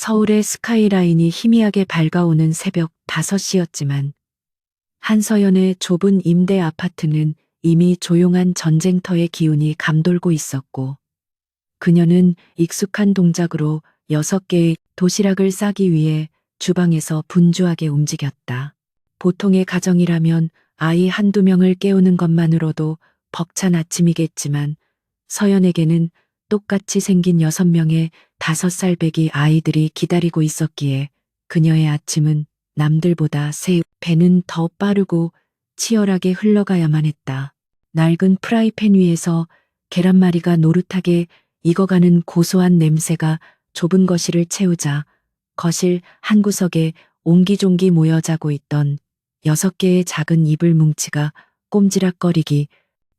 서울의 스카이라인이 희미하게 밝아오는 새벽 5시였지만 한서연의 좁은 임대 아파트는 이미 조용한 전쟁터의 기운이 감돌고 있었고 그녀는 익숙한 동작으로 6개의 도시락을 싸기 위해 주방에서 분주하게 움직였다. 보통의 가정이라면 아이 한두 명을 깨우는 것만으로도 벅찬 아침이겠지만 서연에게는 똑같이 생긴 6명의 5살배기 아이들이 기다리고 있었기에 그녀의 아침은 남들보다 3배는 더 빠르고 치열하게 흘러가야만 했다. 낡은 프라이팬 위에서 계란말이가 노릇하게 익어가는 고소한 냄새가 좁은 거실을 채우자 거실 한 구석에 옹기종기 모여 자고 있던 6개의 작은 이불 뭉치가 꼼지락거리기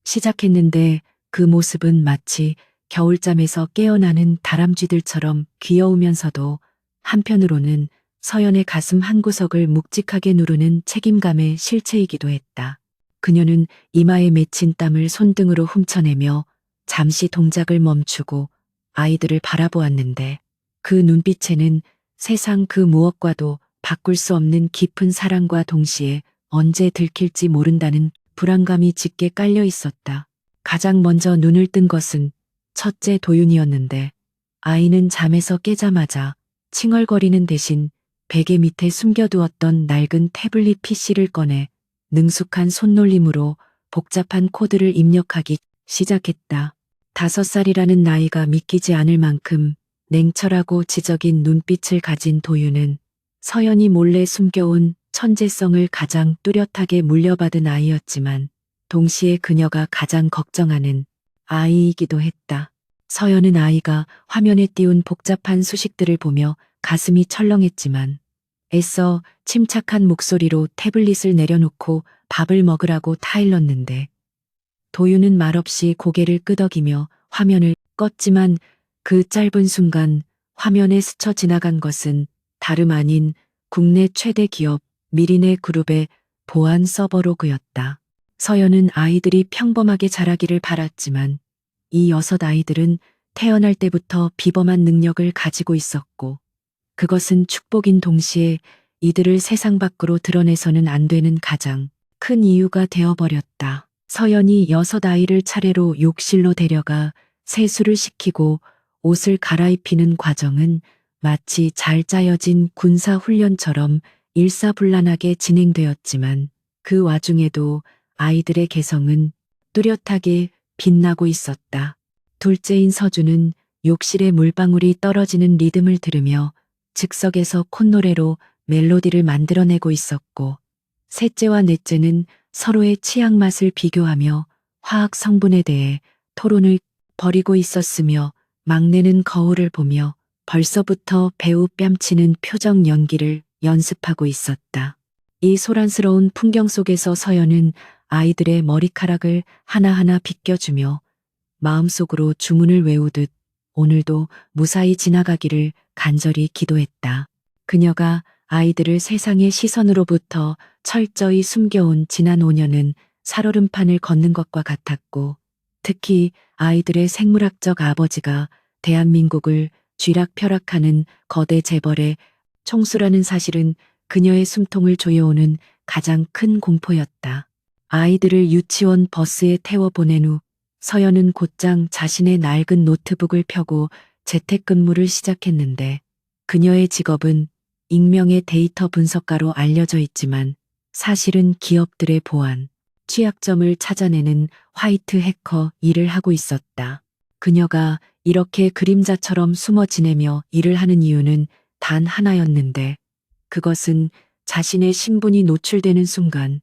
시작했는데 그 모습은 마치 겨울잠에서 깨어나는 다람쥐들처럼 귀여우면서도 한편으로는 서연의 가슴 한구석을 묵직하게 누르는 책임감의 실체이기도 했다. 그녀는 이마에 맺힌 땀을 손등으로 훔쳐내며 잠시 동작을 멈추고 아이들을 바라보았는데 그 눈빛에는 세상 그 무엇과도 바꿀 수 없는 깊은 사랑과 동시에 언제 들킬지 모른다는 불안감이 짙게 깔려 있었다. 가장 먼저 눈을 뜬 것은 첫째 도윤이었는데 아이는 잠에서 깨자마자 칭얼거리는 대신 베개 밑에 숨겨두었던 낡은 태블릿 PC를 꺼내 능숙한 손놀림으로 복잡한 코드를 입력하기 시작했다. 5살이라는 나이가 믿기지 않을 만큼 냉철하고 지적인 눈빛을 가진 도윤은 서연이 몰래 숨겨온 천재성을 가장 뚜렷하게 물려받은 아이였지만 동시에 그녀가 가장 걱정하는 아이이기도 했다. 서연은 아이가 화면에 띄운 복잡한 수식들을 보며 가슴이 철렁했지만 애써 침착한 목소리로 태블릿을 내려놓고 밥을 먹으라고 타일렀는데 도윤은 말없이 고개를 끄덕이며 화면을 껐지만 그 짧은 순간 화면에 스쳐 지나간 것은 다름 아닌 국내 최대 기업 미리네 그룹의 보안 서버로그였다. 서연은 아이들이 평범하게 자라기를 바랐지만 이 6아이들은 태어날 때부터 비범한 능력을 가지고 있었고 그것은 축복인 동시에 이들을 세상 밖으로 드러내서는 안 되는 가장 큰 이유가 되어버렸다. 서연이 6아이를 차례로 욕실로 데려가 세수를 시키고 옷을 갈아입히는 과정은 마치 잘 짜여진 군사훈련처럼 일사불란하게 진행되었지만 그 와중에도 아이들의 개성은 뚜렷하게 빛나고 있었다. 둘째인 서주는 욕실에 물방울이 떨어지는 리듬을 들으며 즉석에서 콧노래로 멜로디를 만들어내고 있었고 셋째와 넷째는 서로의 취향 맛을 비교하며 화학 성분에 대해 토론을 벌이고 있었으며 막내는 거울을 보며 벌써부터 배우 뺨치는 표정 연기를 연습하고 있었다. 이 소란스러운 풍경 속에서 서연은 아이들의 머리카락을 하나하나 빗겨주며 마음속으로 주문을 외우듯 오늘도 무사히 지나가기를 간절히 기도했다. 그녀가 아이들을 세상의 시선으로부터 철저히 숨겨온 지난 5년은 살얼음판을 걷는 것과 같았고 특히 아이들의 생물학적 아버지가 대한민국을 쥐락펴락하는 거대 재벌의 총수라는 사실은 그녀의 숨통을 조여오는 가장 큰 공포였다. 아이들을 유치원 버스에 태워 보낸 후 서연은 곧장 자신의 낡은 노트북을 펴고 재택근무를 시작했는데 그녀의 직업은 익명의 데이터 분석가로 알려져 있지만 사실은 기업들의 보안, 취약점을 찾아내는 화이트 해커 일을 하고 있었다. 그녀가 이렇게 그림자처럼 숨어 지내며 일을 하는 이유는 단 하나였는데 그것은 자신의 신분이 노출되는 순간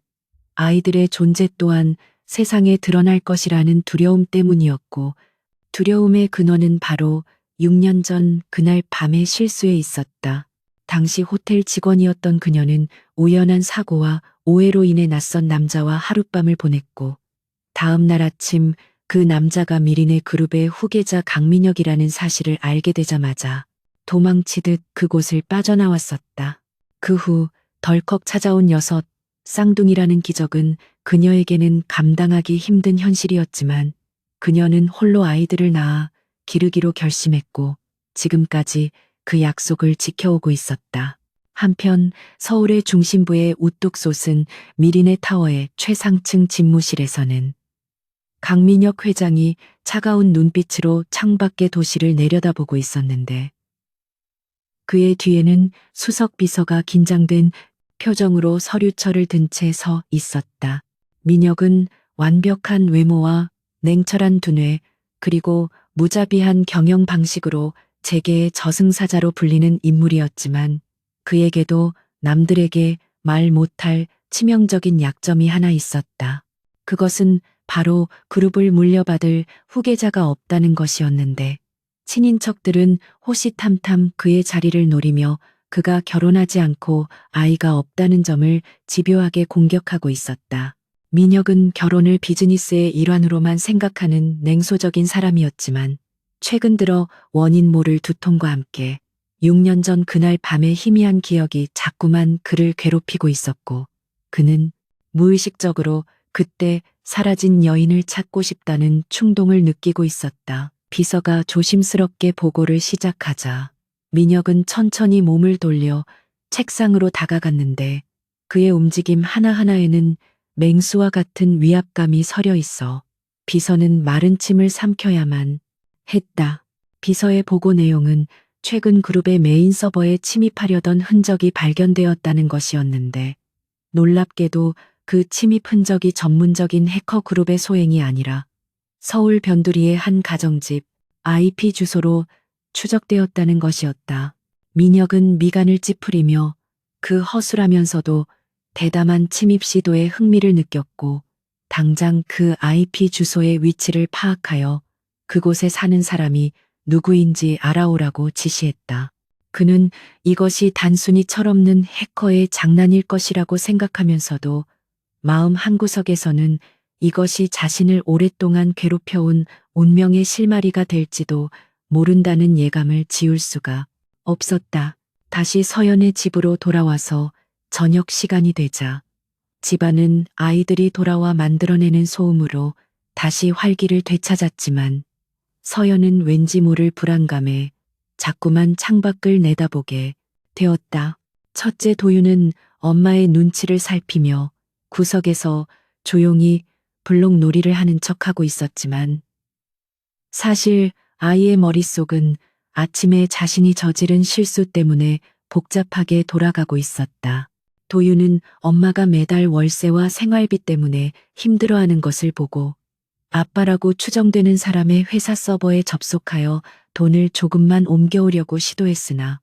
아이들의 존재 또한 세상에 드러날 것이라는 두려움 때문이었고 두려움의 근원은 바로 6년 전 그날 밤의 실수에 있었다. 당시 호텔 직원이었던 그녀는 우연한 사고와 오해로 인해 낯선 남자와 하룻밤을 보냈고 다음 날 아침 그 남자가 미리네 그룹의 후계자 강민혁이라는 사실을 알게 되자마자 도망치듯 그곳을 빠져나왔었다. 그 후 덜컥 찾아온 쌍둥이라는 기적은 그녀에게는 감당하기 힘든 현실이었지만 그녀는 홀로 아이들을 낳아 기르기로 결심했고 지금까지 그 약속을 지켜오고 있었다. 한편 서울의 중심부에 우뚝 솟은 미리네 타워의 최상층 집무실에서는 강민혁 회장이 차가운 눈빛으로 창밖의 도시를 내려다보고 있었는데 그의 뒤에는 수석 비서가 긴장된 표정으로 서류철을 든 채 서 있었다. 민혁은 완벽한 외모와 냉철한 두뇌 그리고 무자비한 경영 방식으로 재계의 저승사자로 불리는 인물이었지만 그에게도 남들에게 말 못할 치명적인 약점이 하나 있었다. 그것은 바로 그룹을 물려받을 후계자가 없다는 것이었는데 친인척들은 호시탐탐 그의 자리를 노리며 그가 결혼하지 않고 아이가 없다는 점을 집요하게 공격하고 있었다. 민혁은 결혼을 비즈니스의 일환으로만 생각하는 냉소적인 사람이었지만 최근 들어 원인 모를 두통과 함께 6년 전 그날 밤의 희미한 기억이 자꾸만 그를 괴롭히고 있었고 그는 무의식적으로 그때 사라진 여인을 찾고 싶다는 충동을 느끼고 있었다. 비서가 조심스럽게 보고를 시작하자 민혁은 천천히 몸을 돌려 책상으로 다가갔는데 그의 움직임 하나하나에는 맹수와 같은 위압감이 서려 있어 비서는 마른 침을 삼켜야만 했다. 비서의 보고 내용은 최근 그룹의 메인 서버에 침입하려던 흔적이 발견되었다는 것이었는데 놀랍게도 그 침입 흔적이 전문적인 해커 그룹의 소행이 아니라 서울 변두리의 한 가정집 IP 주소로 추적되었다는 것이었다. 민혁은 미간을 찌푸리며 그 허술하면서도 대담한 침입 시도에 흥미를 느꼈고 당장 그 IP 주소의 위치를 파악하여 그곳에 사는 사람이 누구인지 알아오라고 지시했다. 그는 이것이 단순히 철없는 해커의 장난일 것이라고 생각하면서도 마음 한구석에서는 이것이 자신을 오랫동안 괴롭혀온 운명의 실마리가 될지도 모른다는 예감을 지울 수가 없었다. 다시 서연의 집으로 돌아와서 저녁 시간이 되자 집안은 아이들이 돌아와 만들어내는 소음으로 다시 활기를 되찾았지만 서연은 왠지 모를 불안감에 자꾸만 창밖을 내다보게 되었다. 첫째 도윤은 엄마의 눈치를 살피며 구석에서 조용히 블록놀이를 하는 척하고 있었지만 사실 아이의 머릿속은 아침에 자신이 저지른 실수 때문에 복잡하게 돌아가고 있었다. 도윤은 엄마가 매달 월세와 생활비 때문에 힘들어하는 것을 보고 아빠라고 추정되는 사람의 회사 서버에 접속하여 돈을 조금만 옮겨오려고 시도했으나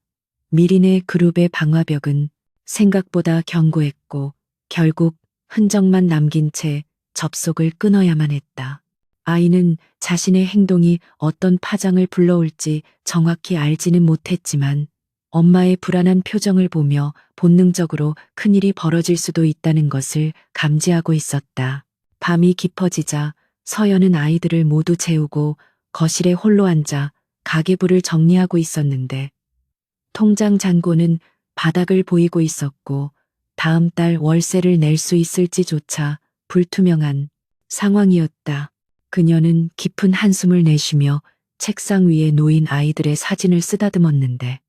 미리네 그룹의 방화벽은 생각보다 견고했고 결국 흔적만 남긴 채 접속을 끊어야만 했다. 아이는 자신의 행동이 어떤 파장을 불러올지 정확히 알지는 못했지만 엄마의 불안한 표정을 보며 본능적으로 큰일이 벌어질 수도 있다는 것을 감지하고 있었다. 밤이 깊어지자 서연은 아이들을 모두 재우고 거실에 홀로 앉아 가계부를 정리하고 있었는데 통장 잔고는 바닥을 보이고 있었고 다음 달 월세를 낼 수 있을지조차 불투명한 상황이었다. 그녀는 깊은 한숨을 내쉬며 책상 위에 놓인 아이들의 사진을 쓰다듬었는데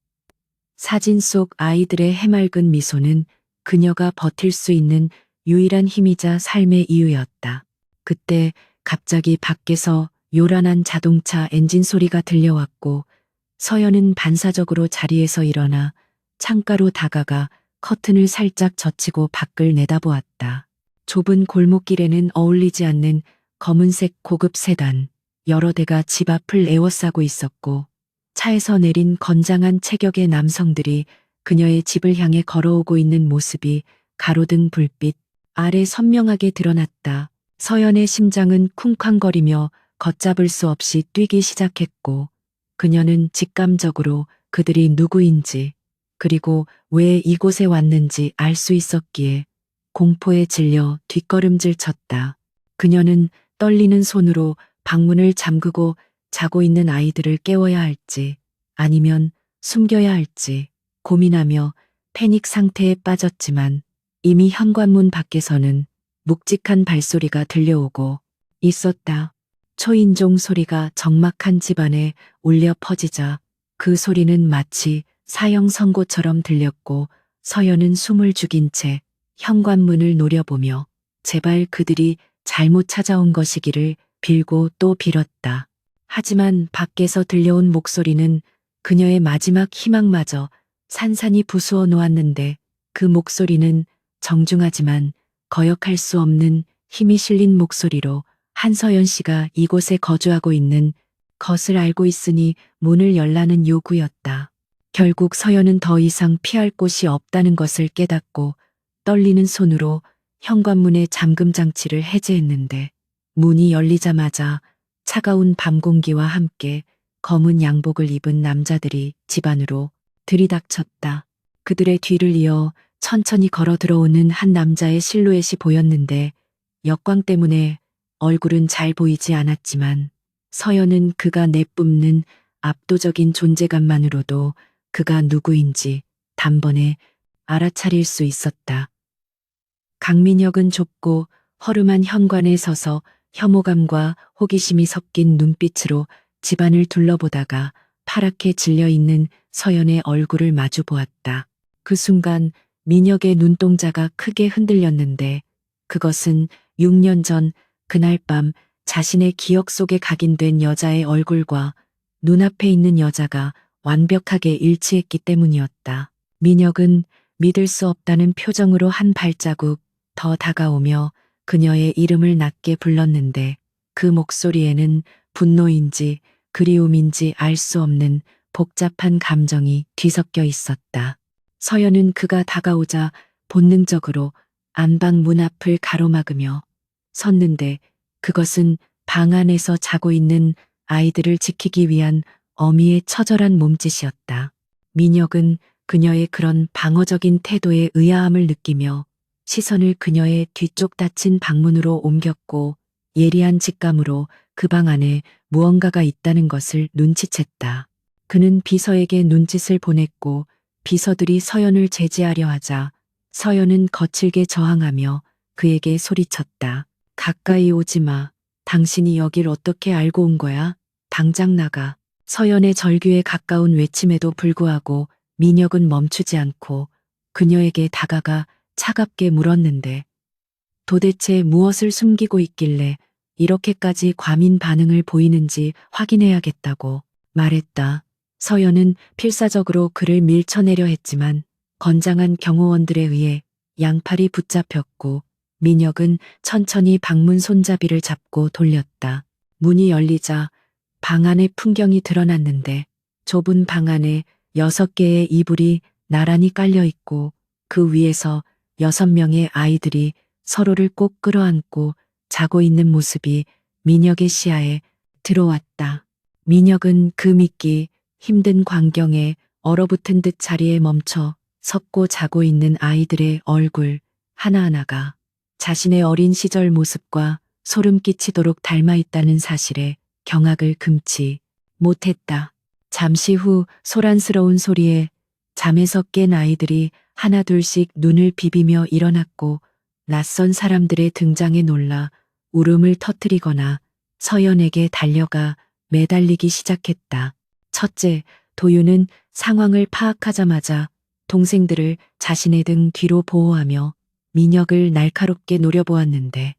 사진 속 아이들의 해맑은 미소는 그녀가 버틸 수 있는 유일한 힘이자 삶의 이유였다. 그때 갑자기 밖에서 요란한 자동차 엔진 소리가 들려왔고 서연은 반사적으로 자리에서 일어나 창가로 다가가 커튼을 살짝 젖히고 밖을 내다보았다. 좁은 골목길에는 어울리지 않는 검은색 고급 세단 여러 대가 집 앞을 에워싸고 있었고 차에서 내린 건장한 체격의 남성들이 그녀의 집을 향해 걸어오고 있는 모습이 가로등 불빛 아래 선명하게 드러났다. 서연의 심장은 쿵쾅거리며 걷잡을 수 없이 뛰기 시작했고 그녀는 직감적으로 그들이 누구인지 그리고 왜 이곳에 왔는지 알 수 있었기에 공포에 질려 뒷걸음질 쳤다. 그녀는 떨리는 손으로 방문을 잠그고 자고 있는 아이들을 깨워야 할지 아니면 숨겨야 할지 고민하며 패닉 상태에 빠졌지만 이미 현관문 밖에서는 묵직한 발소리가 들려오고 있었다. 초인종 소리가 적막한 집안에 울려 퍼지자 그 소리는 마치 사형 선고처럼 들렸고 서연은 숨을 죽인 채 현관문을 노려보며 제발 그들이 잘못 찾아온 것이기를 빌고 또 빌었다. 하지만 밖에서 들려온 목소리는 그녀의 마지막 희망마저 산산이 부수어 놓았는데 그 목소리는 정중하지만 거역할 수 없는 힘이 실린 목소리로 한서연 씨가 이곳에 거주하고 있는 것을 알고 있으니 문을 열라는 요구였다. 결국 서연은 더 이상 피할 곳이 없다는 것을 깨닫고 떨리는 손으로 현관문의 잠금 장치를 해제했는데 문이 열리자마자 차가운 밤 공기와 함께 검은 양복을 입은 남자들이 집 안으로 들이닥쳤다. 그들의 뒤를 이어 천천히 걸어 들어오는 한 남자의 실루엣이 보였는데 역광 때문에 얼굴은 잘 보이지 않았지만 서연은 그가 내뿜는 압도적인 존재감만으로도 그가 누구인지 단번에 알아차릴 수 있었다. 강민혁은 좁고 허름한 현관에 서서 혐오감과 호기심이 섞인 눈빛으로 집안을 둘러보다가 파랗게 질려있는 서연의 얼굴을 마주 보았다. 그 순간 민혁의 눈동자가 크게 흔들렸는데 그것은 6년 전 그날 밤 자신의 기억 속에 각인된 여자의 얼굴과 눈앞에 있는 여자가 완벽하게 일치했기 때문이었다. 민혁은 믿을 수 없다는 표정으로 한 발자국 더 다가오며 그녀의 이름을 낮게 불렀는데 그 목소리에는 분노인지 그리움인지 알 수 없는 복잡한 감정이 뒤섞여 있었다. 서연은 그가 다가오자 본능적으로 안방 문 앞을 가로막으며 섰는데 그것은 방 안에서 자고 있는 아이들을 지키기 위한 어미의 처절한 몸짓이었다. 민혁은 그녀의 그런 방어적인 태도에 의아함을 느끼며 시선을 그녀의 뒤쪽 닫힌 방문으로 옮겼고 예리한 직감으로 그 방 안에 무언가가 있다는 것을 눈치챘다. 그는 비서에게 눈짓을 보냈고 비서들이 서연을 제지하려 하자 서연은 거칠게 저항하며 그에게 소리쳤다. 가까이 오지 마. 당신이 여길 어떻게 알고 온 거야? 당장 나가. 서연의 절규에 가까운 외침에도 불구하고 민혁은 멈추지 않고 그녀에게 다가가 차갑게 물었는데 도대체 무엇을 숨기고 있길래 이렇게까지 과민 반응을 보이는지 확인해야겠다고 말했다. 서연은 필사적으로 그를 밀쳐내려 했지만 건장한 경호원들에 의해 양팔이 붙잡혔고 민혁은 천천히 방문 손잡이를 잡고 돌렸다. 문이 열리자 방 안의 풍경이 드러났는데 좁은 방 안에 6개의 이불이 나란히 깔려 있고 그 위에서 6명의 아이들이 서로를 꼭 끌어안고 자고 있는 모습이 민혁의 시야에 들어왔다. 민혁은 그 믿기 힘든 광경에 얼어붙은 듯 자리에 멈춰 섰고 자고 있는 아이들의 얼굴 하나하나가 자신의 어린 시절 모습과 소름 끼치도록 닮아 있다는 사실에 경악을 금치 못했다. 잠시 후 소란스러운 소리에 잠에서 깬 아이들이 하나둘씩 눈을 비비며 일어났고 낯선 사람들의 등장에 놀라 울음을 터뜨리거나 서연에게 달려가 매달리기 시작했다. 첫째, 도윤은 상황을 파악하자마자 동생들을 자신의 등 뒤로 보호하며 민혁을 날카롭게 노려보았는데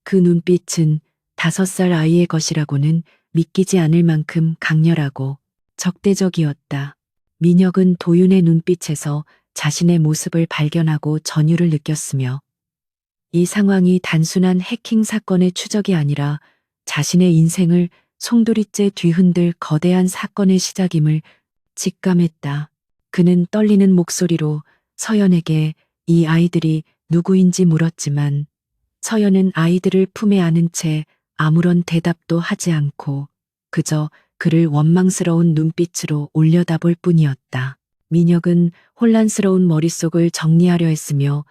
그 눈빛은 5살 아이의 것이라고는 믿기지 않을 만큼 강렬하고 적대적이었다. 민혁은 도윤의 눈빛에서 자신의 모습을 발견하고 전율을 느꼈으며 이 상황이 단순한 해킹 사건의 추적이 아니라 자신의 인생을 송두리째 뒤흔들 거대한 사건의 시작임을 직감했다. 그는 떨리는 목소리로 서연에게 이 아이들이 누구인지 물었지만 서연은 아이들을 품에 안은 채 아무런 대답도 하지 않고 그저 그를 원망스러운 눈빛으로 올려다볼 뿐이었다. 민혁은 혼란스러운 머릿속을 정리하려 했으며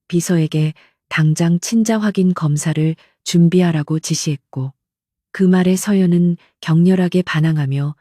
비서에게 당장 친자 확인 검사를 준비하라고 지시했고 그 말에 서연은 격렬하게 반항하며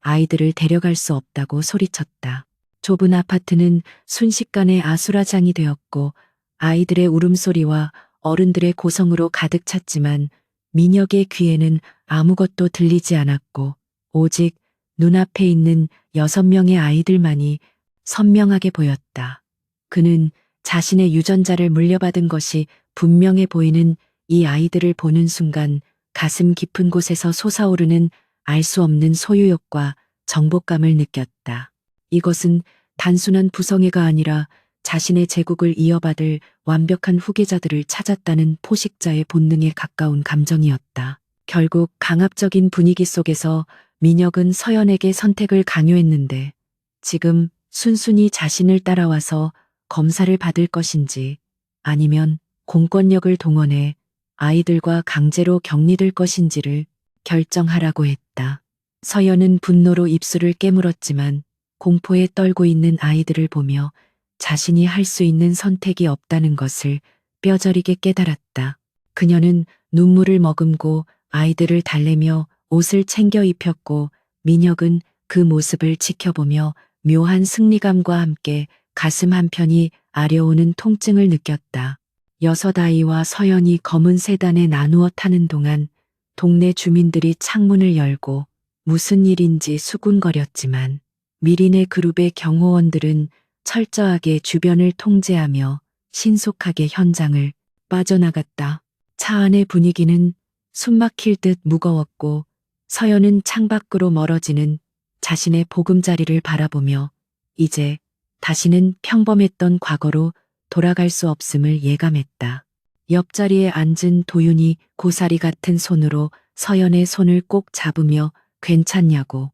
아이들을 데려갈 수 없다고 소리쳤다. 좁은 아파트는 순식간에 아수라장이 되었고 아이들의 울음소리와 어른들의 고성으로 가득 찼지만 민혁의 귀에는 아무것도 들리지 않았고 오직 눈앞에 있는 6명의 아이들만이 선명하게 보였다. 그는 자신의 유전자를 물려받은 것이 분명해 보이는 이 아이들을 보는 순간 가슴 깊은 곳에서 솟아오르는 알 수 없는 소유욕과 정복감을 느꼈다. 이것은 단순한 부성애가 아니라 자신의 제국을 이어받을 완벽한 후계자들을 찾았다는 포식자의 본능에 가까운 감정이었다. 결국 강압적인 분위기 속에서 민혁은 서연에게 선택을 강요했는데 지금 순순히 자신을 따라와서 검사를 받을 것인지 아니면 공권력을 동원해 아이들과 강제로 격리될 것인지를 결정하라고 했다. 서연은 분노로 입술을 깨물었지만 공포에 떨고 있는 아이들을 보며 자신이 할 수 있는 선택이 없다는 것을 뼈저리게 깨달았다. 그녀는 눈물을 머금고 아이들을 달래며 옷을 챙겨 입혔고 민혁은 그 모습을 지켜보며 묘한 승리감과 함께 가슴 한편이 아려오는 통증을 느꼈다. 6아이와 서연이 검은 세단에 나누어 타는 동안 동네 주민들이 창문을 열고 무슨 일인지 수군거렸지만 미린의 그룹의 경호원들은 철저하게 주변을 통제하며 신속하게 현장을 빠져나갔다. 차 안의 분위기는 숨막힐 듯 무거웠고 서연은 창밖으로 멀어지는 자신의 보금자리를 바라보며 이제 다시는 평범했던 과거로 돌아갈 수 없음을 예감했다. 옆자리에 앉은 도윤이 고사리 같은 손으로 서연의 손을 꼭 잡으며 괜찮냐고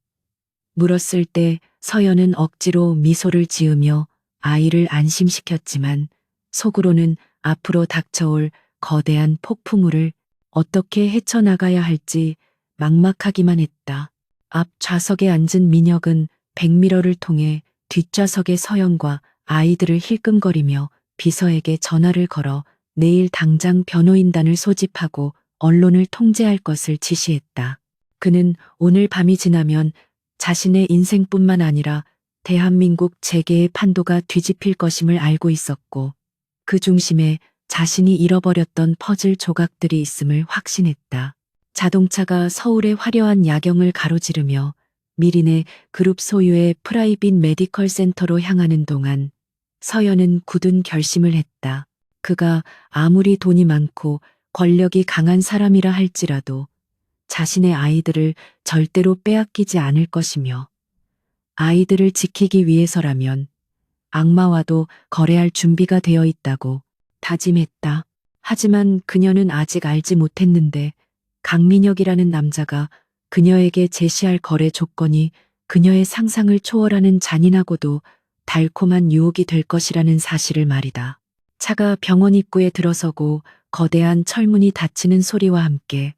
물었을 때 서연은 억지로 미소를 지으며 아이를 안심시켰지만 속으로는 앞으로 닥쳐올 거대한 폭풍우를 어떻게 헤쳐나가야 할지 막막하기만 했다. 앞 좌석에 앉은 민혁은 백미러를 통해 뒷좌석의 서연과 아이들을 힐끔거리며 비서에게 전화를 걸어 내일 당장 변호인단을 소집하고 언론을 통제할 것을 지시했다. 그는 오늘 밤이 지나면 자신의 인생뿐만 아니라 대한민국 재계의 판도가 뒤집힐 것임을 알고 있었고 그 중심에 자신이 잃어버렸던 퍼즐 조각들이 있음을 확신했다. 자동차가 서울의 화려한 야경을 가로지르며 미린의 그룹 소유의 프라이빗 메디컬 센터로 향하는 동안 서연은 굳은 결심을 했다. 그가 아무리 돈이 많고 권력이 강한 사람이라 할지라도 자신의 아이들을 절대로 빼앗기지 않을 것이며 아이들을 지키기 위해서라면 악마와도 거래할 준비가 되어 있다고 다짐했다. 하지만 그녀는 아직 알지 못했는데 강민혁이라는 남자가 그녀에게 제시할 거래 조건이 그녀의 상상을 초월하는 잔인하고도 달콤한 유혹이 될 것이라는 사실을 말이다. 차가 병원 입구에 들어서고 거대한 철문이 닫히는 소리와 함께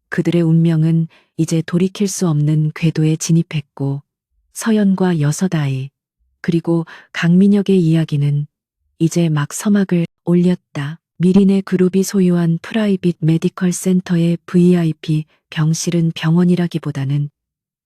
그들의 운명은 이제 돌이킬 수 없는 궤도에 진입했고 서연과 6아이 그리고 강민혁의 이야기는 이제 막 서막을 올렸다. 미린의 그룹이 소유한 프라이빗 메디컬 센터의 VIP 병실은 병원이라기보다는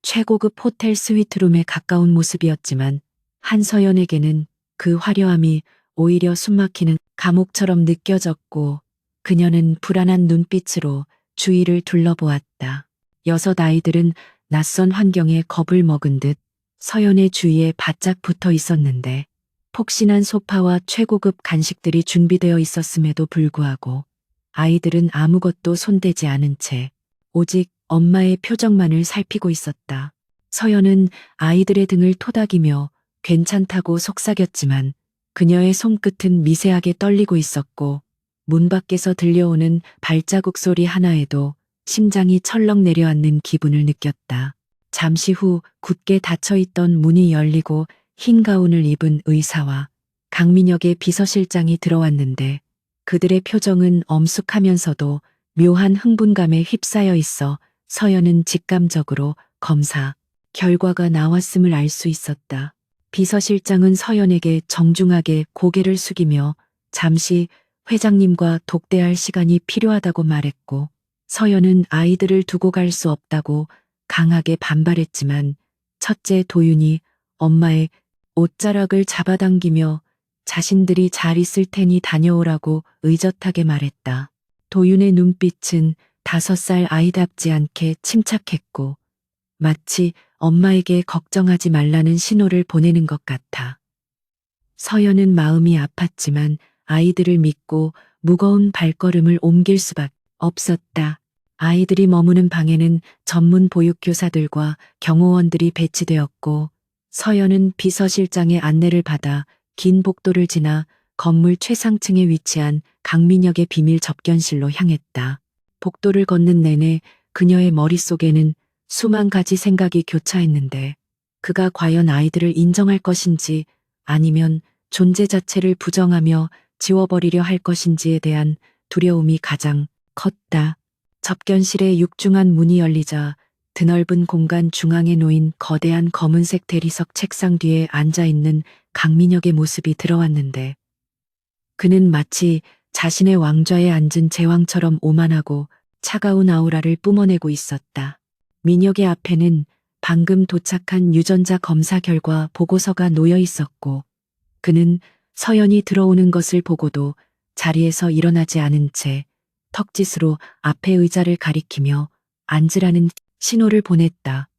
최고급 호텔 스위트룸에 가까운 모습이었지만 한서연에게는 그 화려함이 오히려 숨막히는 감옥처럼 느껴졌고 그녀는 불안한 눈빛으로 주위를 둘러보았다. 6아이들은 낯선 환경에 겁을 먹은 듯 서연의 주위에 바짝 붙어 있었는데 폭신한 소파와 최고급 간식들이 준비되어 있었음에도 불구하고 아이들은 아무것도 손대지 않은 채 오직 엄마의 표정만을 살피고 있었다. 서연은 아이들의 등을 토닥이며 괜찮다고 속삭였지만 그녀의 손끝은 미세하게 떨리고 있었고 문 밖에서 들려오는 발자국 소리 하나에도 심장이 철렁 내려앉는 기분을 느꼈다. 잠시 후 굳게 닫혀있던 문이 열리고 흰 가운을 입은 의사와 강민혁의 비서실장이 들어왔는데 그들의 표정은 엄숙하면서도 묘한 흥분감에 휩싸여 있어 서연은 직감적으로 검사 결과가 나왔음을 알 수 있었다. 비서실장은 서연에게 정중하게 고개를 숙이며 잠시 회장님과 독대할 시간이 필요하다고 말했고 서연은 아이들을 두고 갈 수 없다고 강하게 반발했지만 첫째 도윤이 엄마의 옷자락을 잡아당기며 자신들이 잘 있을 테니 다녀오라고 의젓하게 말했다. 도윤의 눈빛은 5살 아이답지 않게 침착했고 마치 엄마에게 걱정하지 말라는 신호를 보내는 것 같아. 서연은 마음이 아팠지만 아이들을 믿고 무거운 발걸음을 옮길 수밖에 없었다. 아이들이 머무는 방에는 전문 보육교사들과 경호원들이 배치되었고 서연은 비서실장의 안내를 받아 긴 복도를 지나 건물 최상층에 위치한 강민혁의 비밀 접견실로 향했다. 복도를 걷는 내내 그녀의 머릿속에는 수만 가지 생각이 교차했는데 그가 과연 아이들을 인정할 것인지 아니면 존재 자체를 부정하며 지워버리려 할 것인지에 대한 두려움이 가장 컸다. 접견실의 육중한 문이 열리자 드넓은 공간 중앙에 놓인 거대한 검은색 대리석 책상 뒤에 앉아있는 강민혁의 모습이 들어왔는데 그는 마치 자신의 왕좌에 앉은 제왕처럼 오만하고 차가운 아우라를 뿜어내고 있었다. 민혁의 앞에는 방금 도착한 유전자 검사 결과 보고서가 놓여 있었고 그는 서연이 들어오는 것을 보고도 자리에서 일어나지 않은 채 턱짓으로 앞의 의자를 가리키며 앉으라는 신호를 보냈다.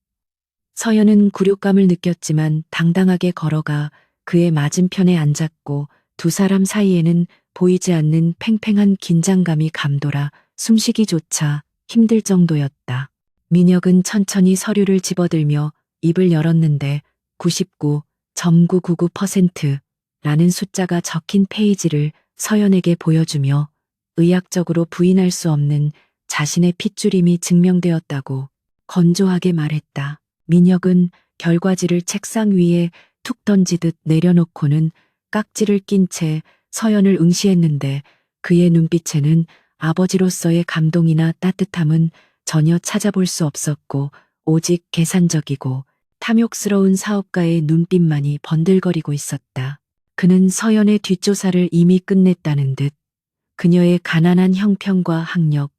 서연은 굴욕감을 느꼈지만 당당하게 걸어가 그의 맞은편에 앉았고 두 사람 사이에는 보이지 않는 팽팽한 긴장감이 감돌아 숨쉬기조차 힘들 정도였다. 민혁은 천천히 서류를 집어들며 입을 열었는데 99.999%라는 숫자가 적힌 페이지를 서연에게 보여주며 의학적으로 부인할 수 없는 자신의 핏줄임이 증명되었다고 건조하게 말했다. 민혁은 결과지를 책상 위에 툭 던지듯 내려놓고는 깍지를 낀 채 서연을 응시했는데 그의 눈빛에는 아버지로서의 감동이나 따뜻함은 전혀 찾아볼 수 없었고 오직 계산적이고 탐욕스러운 사업가의 눈빛만이 번들거리고 있었다. 그는 서연의 뒷조사를 이미 끝냈다는 듯 그녀의 가난한 형편과 학력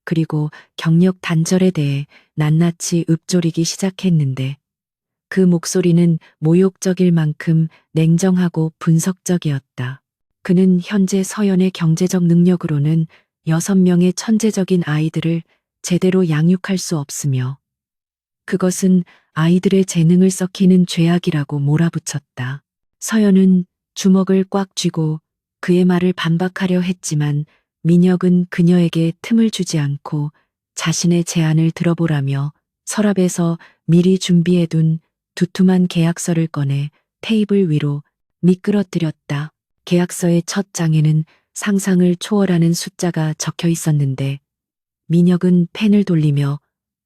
그리고 경력 단절에 대해 낱낱이 읊조리기 시작했는데 그 목소리는 모욕적일 만큼 냉정하고 분석적이었다. 그는 현재 서연의 경제적 능력으로는 6명의 천재적인 아이들을 제대로 양육할 수 없으며 그것은 아이들의 재능을 썩히는 죄악이라고 몰아붙였다. 서연은 주먹을 꽉 쥐고 그의 말을 반박하려 했지만 민혁은 그녀에게 틈을 주지 않고 자신의 제안을 들어보라며 서랍에서 미리 준비해둔 두툼한 계약서를 꺼내 테이블 위로 미끄러뜨렸다. 계약서의 첫 장에는 상상을 초월하는 숫자가 적혀 있었는데 민혁은 펜을 돌리며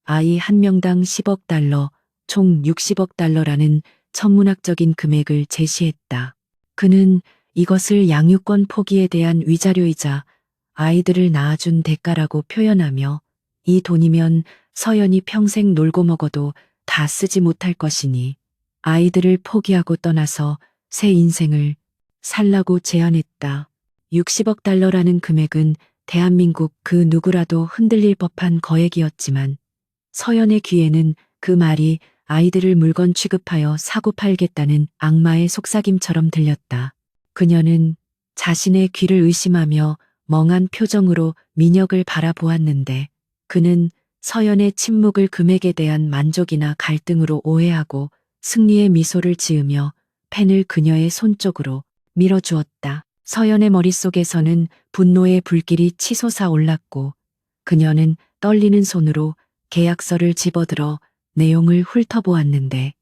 아이 한 명당 10억 달러, 총 60억 달러라는 천문학적인 금액을 제시했다. 그는 이것을 양육권 포기에 대한 위자료이자 아이들을 낳아준 대가라고 표현하며 이 돈이면 서연이 평생 놀고 먹어도 다 쓰지 못할 것이니 아이들을 포기하고 떠나서 새 인생을 살라고 제안했다. 60억 달러라는 금액은 대한민국 그 누구라도 흔들릴 법한 거액이었지만 서연의 귀에는 그 말이 아이들을 물건 취급하여 사고 팔겠다는 악마의 속삭임처럼 들렸다. 그녀는 자신의 귀를 의심하며 멍한 표정으로 민혁을 바라보았는데 그는 서연의 침묵을 금액에 대한 만족이나 갈등으로 오해하고 승리의 미소를 지으며 펜을 그녀의 손 쪽으로 밀어주었다. 서연의 머릿속에서는 분노의 불길이 치솟아 올랐고 그녀는 떨리는 손으로 계약서를 집어들어 내용을 훑어보았는데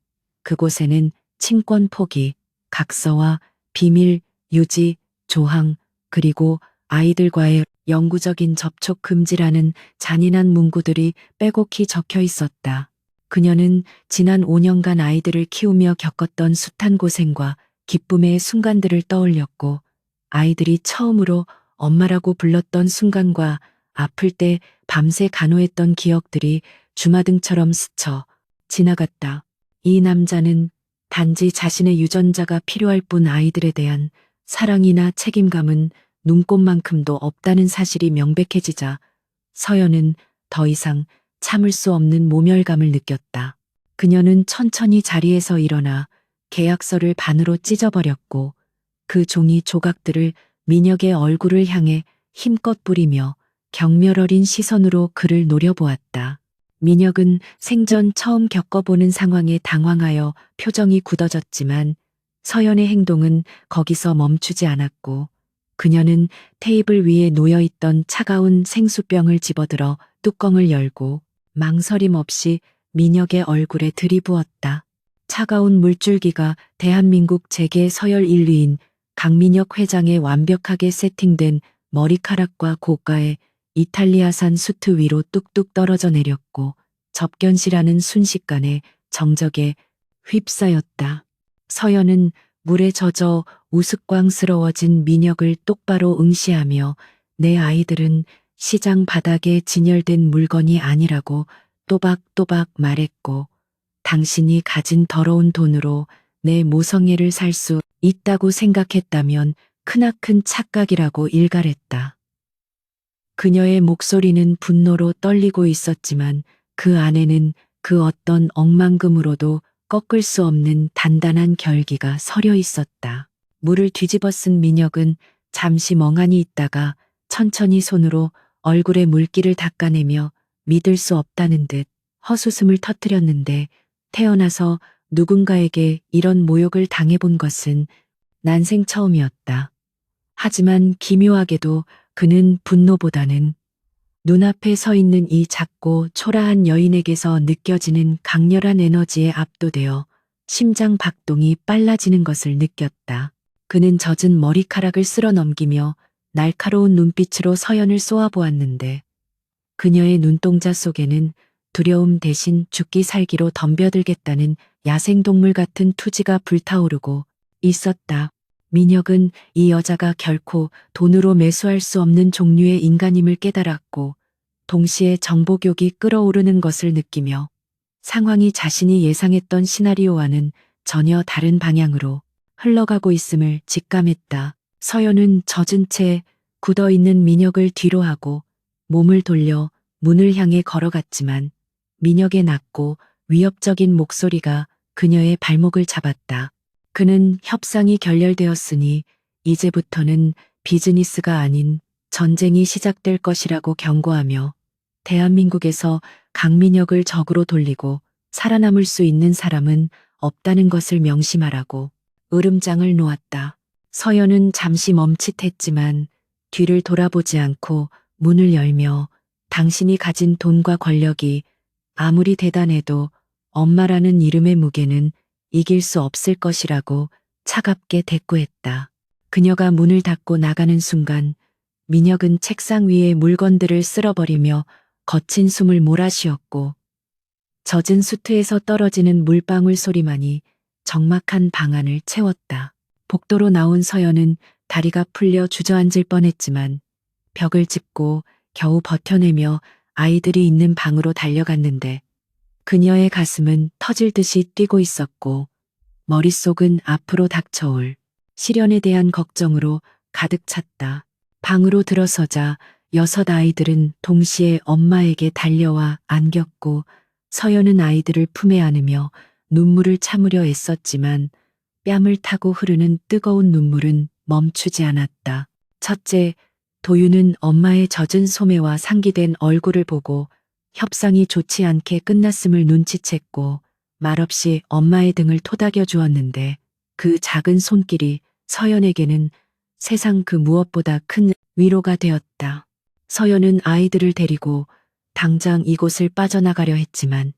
그곳에는 친권 포기, 각서와 비밀 유지, 조항, 그리고 아이들과의 영구적인 접촉 금지라는 잔인한 문구들이 빼곡히 적혀 있었다. 그녀는 지난 5년간 아이들을 키우며 겪었던 숱한 고생과 기쁨의 순간들을 떠올렸고 아이들이 처음으로 엄마라고 불렀던 순간과 아플 때 밤새 간호했던 기억들이 주마등처럼 스쳐 지나갔다. 이 남자는 단지 자신의 유전자가 필요할 뿐 아이들에 대한 사랑이나 책임감은 눈꽃만큼도 없다는 사실이 명백해지자 서연은 더 이상 참을 수 없는 모멸감을 느꼈다. 그녀는 천천히 자리에서 일어나 계약서를 반으로 찢어버렸고 그 종이 조각들을 민혁의 얼굴을 향해 힘껏 뿌리며 경멸 어린 시선으로 그를 노려보았다. 민혁은 생전 처음 겪어보는 상황에 당황하여 표정이 굳어졌지만 서연의 행동은 거기서 멈추지 않았고 그녀는 테이블 위에 놓여있던 차가운 생수병을 집어들어 뚜껑을 열고 망설임 없이 민혁의 얼굴에 들이부었다. 차가운 물줄기가 대한민국 재계 서열 1위인 강민혁 회장의 완벽하게 세팅된 머리카락과 고가의 이탈리아산 수트 위로 뚝뚝 떨어져 내렸고 접견실하는 순식간에 정적에 휩싸였다. 서연은 물에 젖어 우스꽝스러워진 민혁을 똑바로 응시하며 내 아이들은 시장 바닥에 진열된 물건이 아니라고 또박또박 말했고 당신이 가진 더러운 돈으로 내 모성애를 살 수 있다고 생각했다면 크나큰 착각이라고 일갈했다. 그녀의 목소리는 분노로 떨리고 있었지만 그 안에는 그 어떤 억만금으로도 꺾을 수 없는 단단한 결기가 서려 있었다. 물을 뒤집어 쓴 민혁은 잠시 멍하니 있다가 천천히 손으로 얼굴에 물기를 닦아내며 믿을 수 없다는 듯 헛웃음을 터뜨렸는데 태어나서 누군가에게 이런 모욕을 당해본 것은 난생 처음이었다. 하지만 기묘하게도 그는 분노보다는 눈앞에 서 있는 이 작고 초라한 여인에게서 느껴지는 강렬한 에너지에 압도되어 심장 박동이 빨라지는 것을 느꼈다. 그는 젖은 머리카락을 쓸어 넘기며 날카로운 눈빛으로 서연을 쏘아보았는데 그녀의 눈동자 속에는 두려움 대신 죽기 살기로 덤벼들겠다는 야생동물 같은 투지가 불타오르고 있었다. 민혁은 이 여자가 결코 돈으로 매수할 수 없는 종류의 인간임을 깨달았고 동시에 정복욕이 끓어오르는 것을 느끼며 상황이 자신이 예상했던 시나리오와는 전혀 다른 방향으로 흘러가고 있음을 직감했다. 서연은 젖은 채 굳어있는 민혁을 뒤로하고 몸을 돌려 문을 향해 걸어갔지만 민혁의 낮고 위협적인 목소리가 그녀의 발목을 잡았다. 그는 협상이 결렬되었으니 이제부터는 비즈니스가 아닌 전쟁이 시작될 것이라고 경고하며 대한민국에서 강민혁을 적으로 돌리고 살아남을 수 있는 사람은 없다는 것을 명심하라고 으름장을 놓았다. 서연은 잠시 멈칫했지만 뒤를 돌아보지 않고 문을 열며 당신이 가진 돈과 권력이 아무리 대단해도 엄마라는 이름의 무게는 이길 수 없을 것이라고 차갑게 대꾸했다. 그녀가 문을 닫고 나가는 순간 민혁은 책상 위에 물건들을 쓸어버리며 거친 숨을 몰아쉬었고 젖은 수트에서 떨어지는 물방울 소리만이 적막한 방 안을 채웠다. 복도로 나온 서연은 다리가 풀려 주저앉을 뻔했지만 벽을 짚고 겨우 버텨내며 아이들이 있는 방으로 달려갔는데 그녀의 가슴은 터질 듯이 뛰고 있었고 머릿속은 앞으로 닥쳐올 시련에 대한 걱정으로 가득 찼다. 방으로 들어서자 6 아이들은 동시에 엄마에게 달려와 안겼고 서연은 아이들을 품에 안으며 눈물을 참으려 애썼지만 뺨을 타고 흐르는 뜨거운 눈물은 멈추지 않았다. 첫째, 도윤은 엄마의 젖은 소매와 상기된 얼굴을 보고 협상이 좋지 않게 끝났음을 눈치챘고 말없이 엄마의 등을 토닥여 주었는데 그 작은 손길이 서연에게는 세상 그 무엇보다 큰 위로가 되었다. 서연은 아이들을 데리고 당장 이곳을 빠져나가려 했지만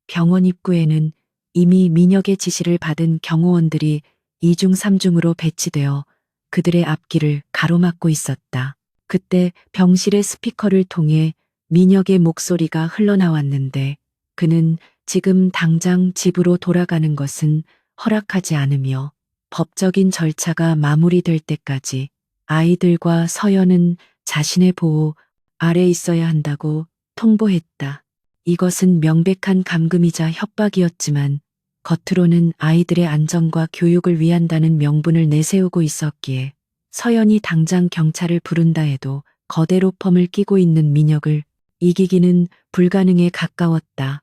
병원 입구에는 이미 민혁의 지시를 받은 경호원들이 2중 3중으로 배치되어 그들의 앞길을 가로막고 있었다. 그때 병실의 스피커를 통해 민혁의 목소리가 흘러나왔는데 그는 지금 당장 집으로 돌아가는 것은 허락하지 않으며 법적인 절차가 마무리될 때까지 아이들과 서연은 자신의 보호 아래 있어야 한다고 통보했다. 이것은 명백한 감금이자 협박이었지만 겉으로는 아이들의 안전과 교육을 위한다는 명분을 내세우고 있었기에 서연이 당장 경찰을 부른다 해도 거대 로펌을 끼고 있는 민혁을 이기기는 불가능에 가까웠다.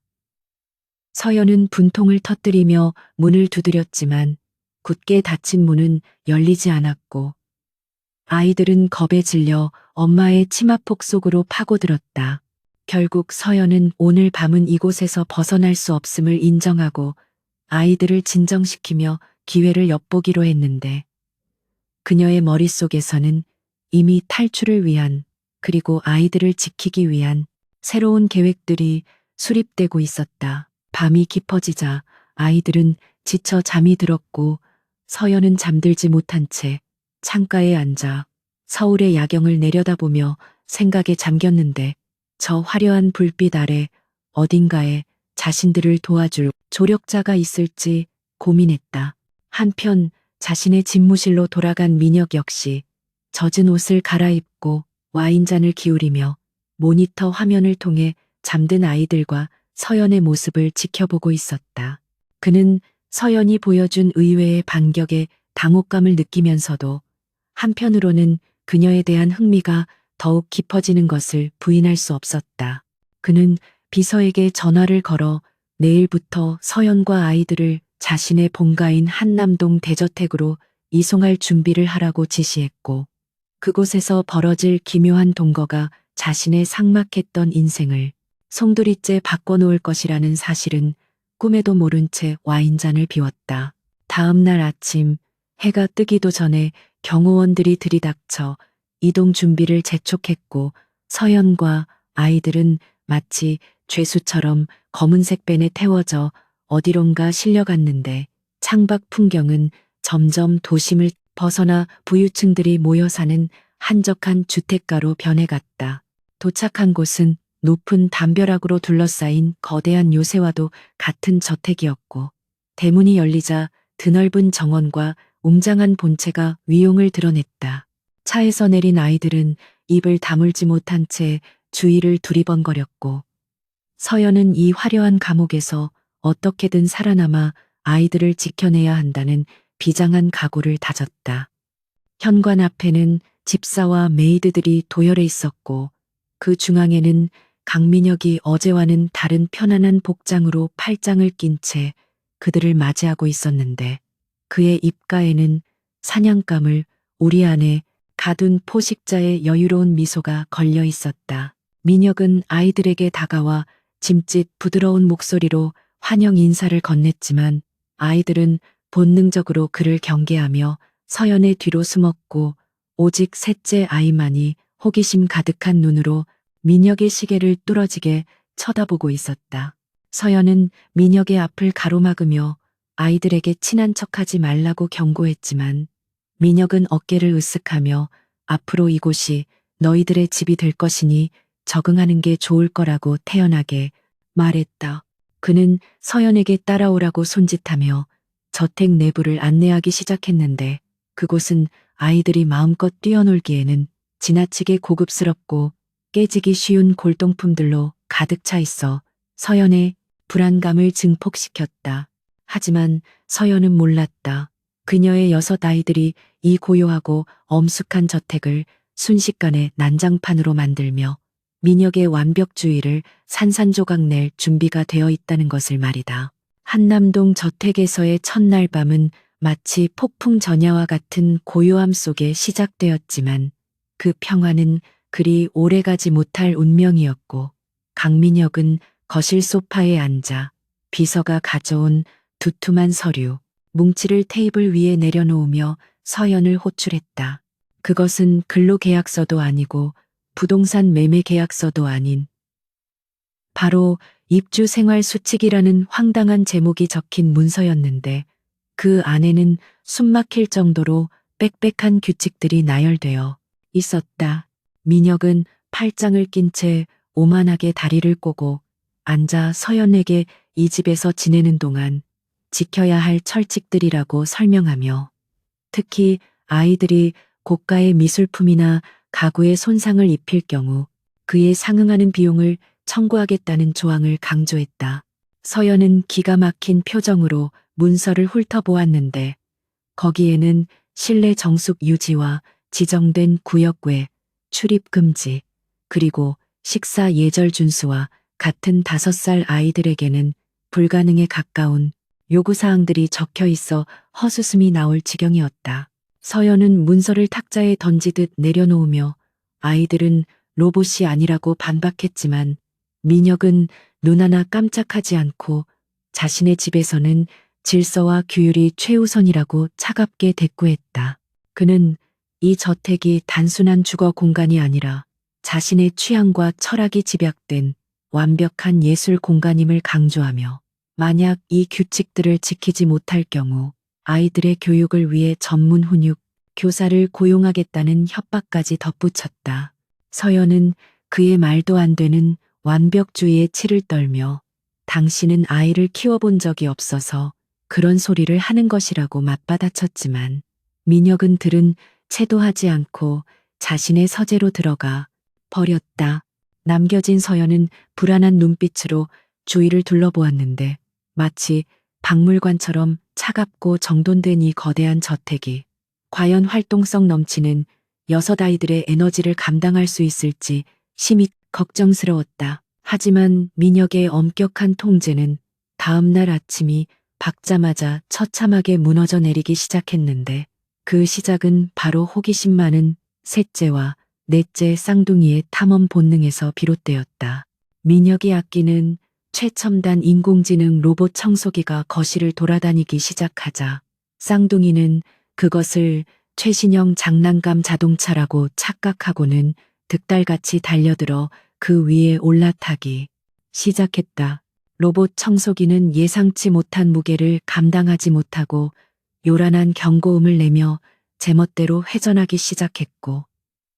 서연은 분통을 터뜨리며 문을 두드렸지만 굳게 닫힌 문은 열리지 않았고 아이들은 겁에 질려 엄마의 치마폭 속으로 파고들었다. 결국 서연은 오늘 밤은 이곳에서 벗어날 수 없음을 인정하고 아이들을 진정시키며 기회를 엿보기로 했는데 그녀의 머릿속에서는 이미 탈출을 위한 그리고 아이들을 지키기 위한 새로운 계획들이 수립되고 있었다. 밤이 깊어지자 아이들은 지쳐 잠이 들었고 서연은 잠들지 못한 채 창가에 앉아 서울의 야경을 내려다보며 생각에 잠겼는데 저 화려한 불빛 아래 어딘가에 자신들을 도와줄 조력자가 있을지 고민했다. 한편 자신의 집무실로 돌아간 민혁 역시 젖은 옷을 갈아입고 와인잔을 기울이며 모니터 화면을 통해 잠든 아이들과 서연의 모습을 지켜보고 있었다. 그는 서연이 보여준 의외의 반격에 당혹감을 느끼면서도 한편으로는 그녀에 대한 흥미가 더욱 깊어지는 것을 부인할 수 없었다. 그는 비서에게 전화를 걸어 내일부터 서연과 아이들을 자신의 본가인 한남동 대저택으로 이송할 준비를 하라고 지시했고 그곳에서 벌어질 기묘한 동거가 자신의 삭막했던 인생을 송두리째 바꿔놓을 것이라는 사실은 꿈에도 모른 채 와인잔을 비웠다. 다음 날 아침 해가 뜨기도 전에 경호원들이 들이닥쳐 이동 준비를 재촉했고 서연과 아이들은 마치 죄수처럼 검은색 벤에 태워져 어디론가 실려갔는데 창밖 풍경은 점점 도심을 벗어나 부유층들이 모여 사는 한적한 주택가로 변해갔다. 도착한 곳은 높은 담벼락으로 둘러싸인 거대한 요새와도 같은 저택이었고 대문이 열리자 드넓은 정원과 웅장한 본체가 위용을 드러냈다. 차에서 내린 아이들은 입을 다물지 못한 채 주위를 두리번거렸고 서연은 이 화려한 감옥에서 어떻게든 살아남아 아이들을 지켜내야 한다는 비장한 각오를 다졌다. 현관 앞에는 집사와 메이드들이 도열해 있었고 그 중앙에는 강민혁이 어제와는 다른 편안한 복장으로 팔짱을 낀 채 그들을 맞이하고 있었는데 그의 입가에는 사냥감을 우리 안에 가둔 포식자의 여유로운 미소가 걸려 있었다. 민혁은 아이들에게 다가와 짐짓 부드러운 목소리로 환영 인사를 건넸지만 아이들은 본능적으로 그를 경계하며 서연의 뒤로 숨었고 오직 셋째 아이만이 호기심 가득한 눈으로 민혁의 시계를 뚫어지게 쳐다보고 있었다. 서연은 민혁의 앞을 가로막으며 아이들에게 친한 척하지 말라고 경고했지만 민혁은 어깨를 으쓱하며 앞으로 이곳이 너희들의 집이 될 것이니 적응하는 게 좋을 거라고 태연하게 말했다. 그는 서연에게 따라오라고 손짓하며 저택 내부를 안내하기 시작했는데 그곳은 아이들이 마음껏 뛰어놀기에는 지나치게 고급스럽고 깨지기 쉬운 골동품들로 가득 차 있어 서연의 불안감을 증폭시켰다. 하지만 서연은 몰랐다. 그녀의 6 아이들이 이 고요하고 엄숙한 저택을 순식간에 난장판으로 만들며 민혁의 완벽주의를 산산조각 낼 준비가 되어 있다는 것을 말이다. 한남동 저택에서의 첫날 밤은 마치 폭풍 전야와 같은 고요함 속에 시작되었지만 그 평화는 그리 오래가지 못할 운명이었고 강민혁은 거실 소파에 앉아 비서가 가져온 두툼한 서류, 뭉치를 테이블 위에 내려놓으며 서연을 호출했다. 그것은 근로계약서도 아니고 부동산 매매 계약서도 아닌 바로 입주생활수칙이라는 황당한 제목이 적힌 문서였는데 그 안에는 숨막힐 정도로 빽빽한 규칙들이 나열되어 있었다. 민혁은 팔짱을 낀 채 오만하게 다리를 꼬고 앉아 서연에게 이 집에서 지내는 동안 지켜야 할 철칙들이라고 설명하며 특히 아이들이 고가의 미술품이나 가구에 손상을 입힐 경우 그에 상응하는 비용을 청구하겠다는 조항을 강조했다. 서연은 기가 막힌 표정으로 문서를 훑어보았는데 거기에는 실내 정숙 유지와 지정된 구역 외 출입 금지 그리고 식사 예절 준수와 같은 5살 아이들에게는 불가능에 가까운 요구사항들이 적혀 있어 헛웃음이 나올 지경이었다. 서연은 문서를 탁자에 던지듯 내려놓으며 아이들은 로봇이 아니라고 반박했지만 민혁은 눈 하나 깜짝하지 않고 자신의 집에서는 질서와 규율이 최우선이라고 차갑게 대꾸했다. 그는 이 저택이 단순한 주거 공간이 아니라 자신의 취향과 철학이 집약된 완벽한 예술 공간임을 강조하며 만약 이 규칙들을 지키지 못할 경우 아이들의 교육을 위해 전문 훈육 교사를 고용하겠다는 협박까지 덧붙였다. 서연은 그의 말도 안 되는 완벽주의에 치를 떨며 당신은 아이를 키워본 적이 없어서 그런 소리를 하는 것이라고 맞받아쳤지만 민혁은 들은 채도 하지 않고 자신의 서재로 들어가 버렸다. 남겨진 서연은 불안한 눈빛으로 주위를 둘러보았는데 마치 박물관처럼 차갑고 정돈된 이 거대한 저택이 과연 활동성 넘치는 6아이들의 에너지를 감당할 수 있을지 심히 걱정스러웠다. 하지만 민혁의 엄격한 통제는 다음 날 아침이 밝자마자 처참하게 무너져 내리기 시작했는데 그 시작은 바로 호기심 많은 셋째와 넷째 쌍둥이의 탐험 본능에서 비롯되었다. 민혁이 아끼는 최첨단 인공지능 로봇 청소기가 거실을 돌아다니기 시작하자 쌍둥이는 그것을 최신형 장난감 자동차라고 착각하고는 득달같이 달려들어 그 위에 올라타기 시작했다. 로봇 청소기는 예상치 못한 무게를 감당하지 못하고 요란한 경고음을 내며 제멋대로 회전하기 시작했고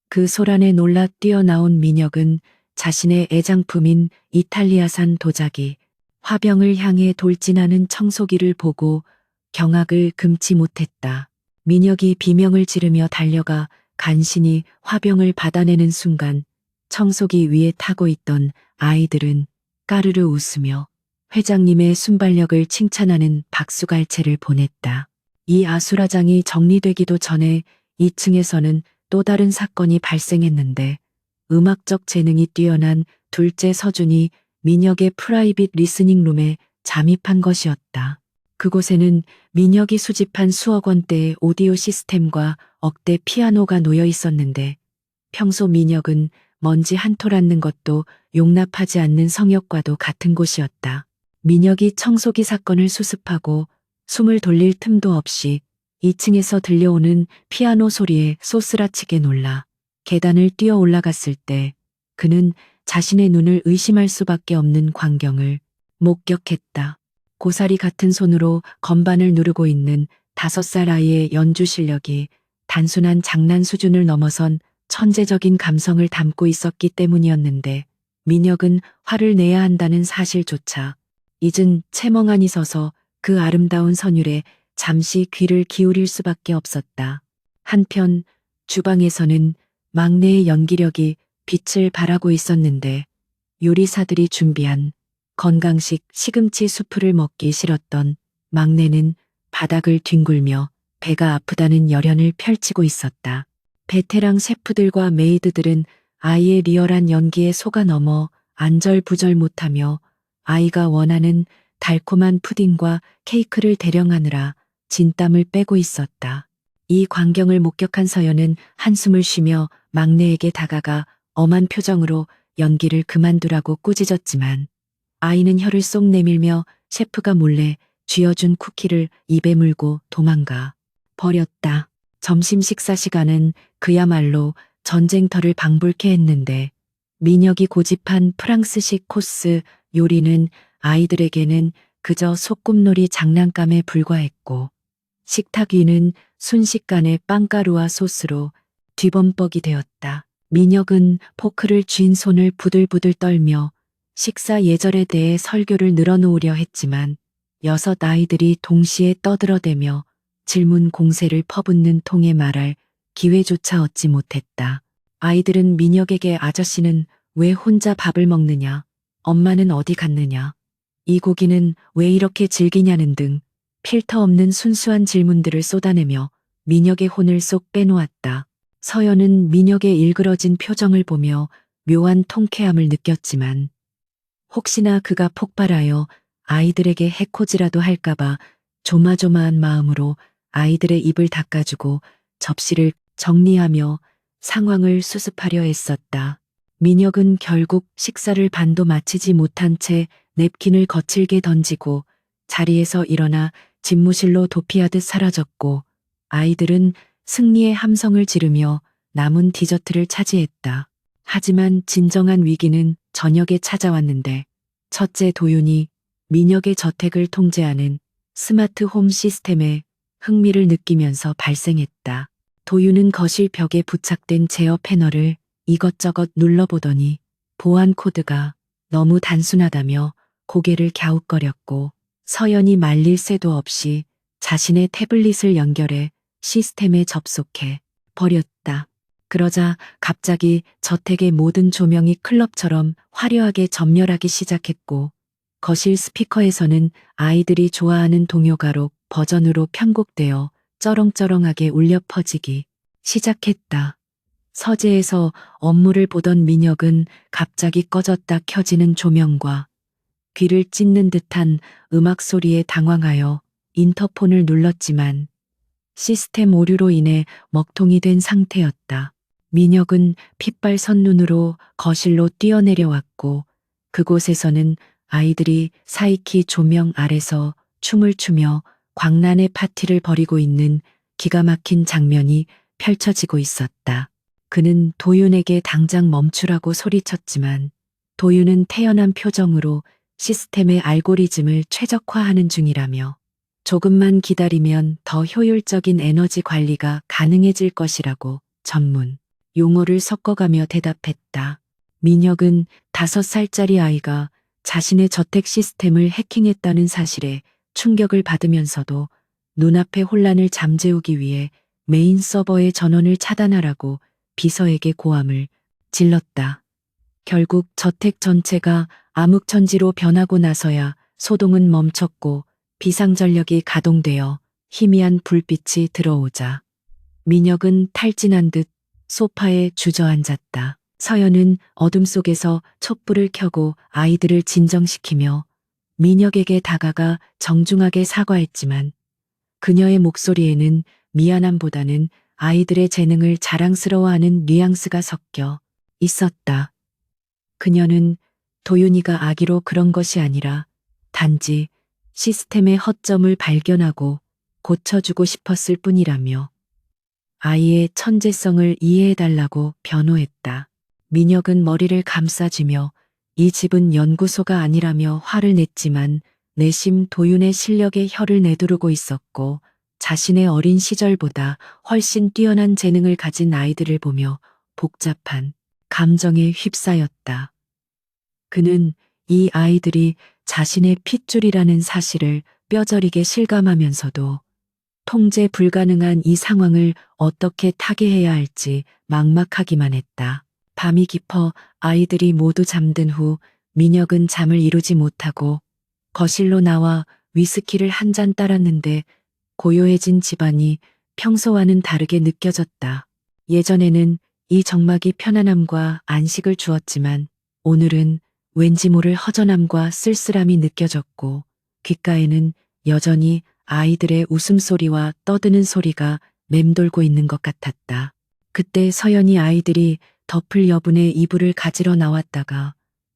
그 소란에 놀라 뛰어나온 민혁은 자신의 애장품인 이탈리아산 도자기 화병을 향해 돌진하는 청소기를 보고 경악을 금치 못했다. 민혁이 비명을 지르며 달려가 간신히 화병을 받아내는 순간 청소기 위에 타고 있던 아이들은 까르르 웃으며 회장님의 순발력을 칭찬하는 박수갈채를 보냈다. 이 아수라장이 정리되기도 전에 2층에서는 또 다른 사건이 발생했는데 음악적 재능이 뛰어난 둘째 서준이 민혁의 프라이빗 리스닝룸에 잠입한 것이었다. 그곳에는 민혁이 수집한 수억 원대의 오디오 시스템과 억대 피아노가 놓여 있었는데 평소 민혁은 먼지 한 톨 앉는 것도 용납하지 않는 성역과도 같은 곳이었다. 민혁이 청소기 사건을 수습하고 숨을 돌릴 틈도 없이 2층에서 들려오는 피아노 소리에 소스라치게 놀라 계단을 뛰어 올라갔을 때 그는 자신의 눈을 의심할 수밖에 없는 광경을 목격했다. 고사리 같은 손으로 건반을 누르고 있는 5살 아이의 연주 실력이 단순한 장난 수준을 넘어선 천재적인 감성을 담고 있었기 때문이었는데 민혁은 화를 내야 한다는 사실조차 잊은 채 멍하니 서서 그 아름다운 선율에 잠시 귀를 기울일 수밖에 없었다. 한편 주방에서는 막내의 연기력이 빛을 발하고 있었는데 요리사들이 준비한 건강식 시금치 수프를 먹기 싫었던 막내는 바닥을 뒹굴며 배가 아프다는 열연을 펼치고 있었다. 베테랑 셰프들과 메이드들은 아이의 리얼한 연기에 속아 넘어 안절부절 못하며 아이가 원하는 달콤한 푸딩과 케이크를 대령하느라 진땀을 빼고 있었다. 이 광경을 목격한 서연은 한숨을 쉬며 막내에게 다가가 엄한 표정으로 연기를 그만두라고 꾸짖었지만 아이는 혀를 쏙 내밀며 셰프가 몰래 쥐어준 쿠키를 입에 물고 도망가 버렸다. 점심 식사 시간은 그야말로 전쟁터를 방불케 했는데 민혁이 고집한 프랑스식 코스 요리는 아이들에게는 그저 소꿉놀이 장난감에 불과했고 식탁 위는 순식간에 빵가루와 소스로 뒤범벅이 되었다. 민혁은 포크를 쥔 손을 부들부들 떨며 식사 예절에 대해 설교를 늘어놓으려 했지만 6아이들이 동시에 떠들어대며 질문 공세를 퍼붓는 통에 말할 기회조차 얻지 못했다. 아이들은 민혁에게 아저씨는 왜 혼자 밥을 먹느냐, 엄마는 어디 갔느냐, 이 고기는 왜 이렇게 질기냐는 등 필터 없는 순수한 질문들을 쏟아내며 민혁의 혼을 쏙 빼놓았다. 서연은 민혁의 일그러진 표정을 보며 묘한 통쾌함을 느꼈지만 혹시나 그가 폭발하여 아이들에게 해코지라도 할까봐 조마조마한 마음으로 아이들의 입을 닦아주고 접시를 정리하며 상황을 수습하려 했었다. 민혁은 결국 식사를 반도 마치지 못한 채 냅킨을 거칠게 던지고 자리에서 일어나 집무실로 도피하듯 사라졌고 아이들은 승리의 함성을 지르며 남은 디저트를 차지했다. 하지만 진정한 위기는 저녁에 찾아왔는데 첫째 도윤이 민혁의 저택을 통제하는 스마트 홈 시스템에 흥미를 느끼면서 발생했다. 도윤은 거실 벽에 부착된 제어 패널을 이것저것 눌러보더니 보안 코드가 너무 단순하다며 고개를 갸웃거렸고 서연이 말릴 새도 없이 자신의 태블릿을 연결해 시스템에 접속해 버렸다. 그러자 갑자기 저택의 모든 조명이 클럽처럼 화려하게 점멸하기 시작했고 거실 스피커에서는 아이들이 좋아하는 동요가로 버전으로 편곡되어 쩌렁쩌렁하게 울려 퍼지기 시작했다. 서재에서 업무를 보던 민혁은 갑자기 꺼졌다 켜지는 조명과 귀를 찢는 듯한 음악 소리에 당황하여 인터폰을 눌렀지만 시스템 오류로 인해 먹통이 된 상태였다. 민혁은 핏발선 눈으로 거실로 뛰어내려왔고 그곳에서는 아이들이 사이키 조명 아래서 춤을 추며 광란의 파티를 벌이고 있는 기가 막힌 장면이 펼쳐지고 있었다. 그는 도윤에게 당장 멈추라고 소리쳤지만 도윤은 태연한 표정으로 시스템의 알고리즘을 최적화하는 중이라며 조금만 기다리면 더 효율적인 에너지 관리가 가능해질 것이라고 전문 용어를 섞어가며 대답했다. 민혁은 5살짜리 아이가 자신의 저택 시스템을 해킹했다는 사실에 충격을 받으면서도 눈앞의 혼란을 잠재우기 위해 메인 서버의 전원을 차단하라고 비서에게 고함을 질렀다. 결국 저택 전체가 암흑천지로 변하고 나서야 소동은 멈췄고 비상전력이 가동되어 희미한 불빛이 들어오자 민혁은 탈진한 듯 소파에 주저앉았다. 서연은 어둠 속에서 촛불을 켜고 아이들을 진정시키며 민혁에게 다가가 정중하게 사과했지만 그녀의 목소리에는 미안함보다는 아이들의 재능을 자랑스러워하는 뉘앙스가 섞여 있었다. 그녀는 도윤이가 아기로 그런 것이 아니라 단지 시스템의 허점을 발견하고 고쳐주고 싶었을 뿐이라며 아이의 천재성을 이해해달라고 변호했다. 민혁은 머리를 감싸쥐며 이 집은 연구소가 아니라며 화를 냈지만 내심 도윤의 실력에 혀를 내두르고 있었고 자신의 어린 시절보다 훨씬 뛰어난 재능을 가진 아이들을 보며 복잡한 감정에 휩싸였다. 그는 이 아이들이 자신의 핏줄이라는 사실을 뼈저리게 실감하면서도 통제 불가능한 이 상황을 어떻게 타개해야 할지 막막하기만 했다. 밤이 깊어 아이들이 모두 잠든 후 민혁은 잠을 이루지 못하고 거실로 나와 위스키를 한 잔 따랐는데 고요해진 집안이 평소와는 다르게 느껴졌다. 예전에는 이 정막이 편안함과 안식을 주었지만 오늘은 왠지 모를 허전함과 쓸쓸함이 느껴졌고 귓가에는 여전히 아이들의 웃음소리와 떠드는 소리가 맴돌고 있는 것 같았다. 그때 서연이 아이들이 덮을 여분의 이불을 가지러 나왔다가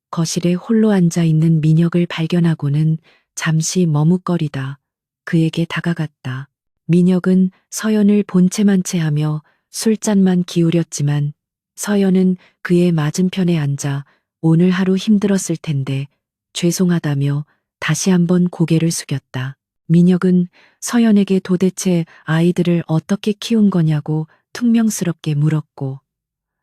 거실에 홀로 앉아 있는 민혁을 발견하고는 잠시 머뭇거리다 그에게 다가갔다. 민혁은 서연을 본체만 채하며 술잔만 기울였지만 서연은 그의 맞은편에 앉아 오늘 하루 힘들었을 텐데 죄송하다며 다시 한번 고개를 숙였다. 민혁은 서연에게 도대체 아이들을 어떻게 키운 거냐고 퉁명스럽게 물었고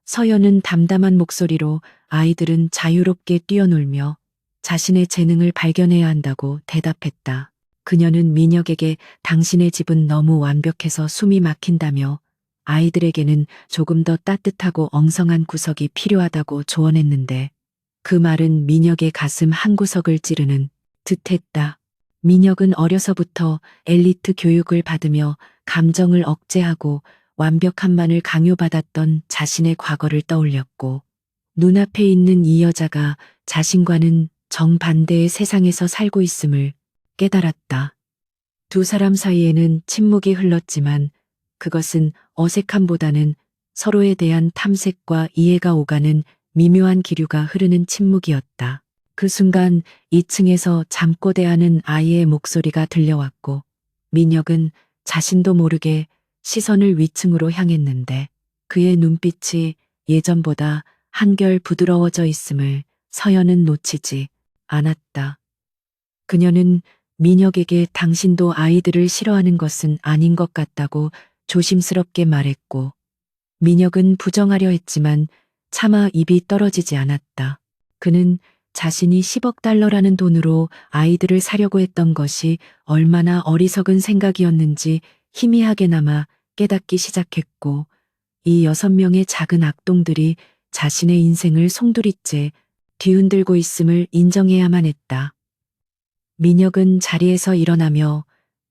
서연은 담담한 목소리로 아이들은 자유롭게 뛰어놀며 자신의 재능을 발견해야 한다고 대답했다. 그녀는 민혁에게 당신의 집은 너무 완벽해서 숨이 막힌다며 아이들에게는 조금 더 따뜻하고 엉성한 구석이 필요하다고 조언했는데 그 말은 민혁의 가슴 한구석을 찌르는 듯했다. 민혁은 어려서부터 엘리트 교육을 받으며 감정을 억제하고 완벽함만을 강요받았던 자신의 과거를 떠올렸고 눈앞에 있는 이 여자가 자신과는 정반대의 세상에서 살고 있음을 깨달았다. 두 사람 사이에는 침묵이 흘렀지만 그것은 어색함보다는 서로에 대한 탐색과 이해가 오가는 미묘한 기류가 흐르는 침묵이었다. 그 순간 2층에서 잠꼬대하는 아이의 목소리가 들려왔고 민혁은 자신도 모르게 시선을 위층으로 향했는데 그의 눈빛이 예전보다 한결 부드러워져 있음을 서연은 놓치지 않았다. 그녀는 민혁에게 당신도 아이들을 싫어하는 것은 아닌 것 같다고 조심스럽게 말했고 민혁은 부정하려 했지만 차마 입이 떨어지지 않았다. 그는 자신이 10억 달러라는 돈으로 아이들을 사려고 했던 것이 얼마나 어리석은 생각이었는지 희미하게나마 깨닫기 시작했고 이 6명의 작은 악동들이 자신의 인생을 송두리째 뒤흔들고 있음을 인정해야만 했다. 민혁은 자리에서 일어나며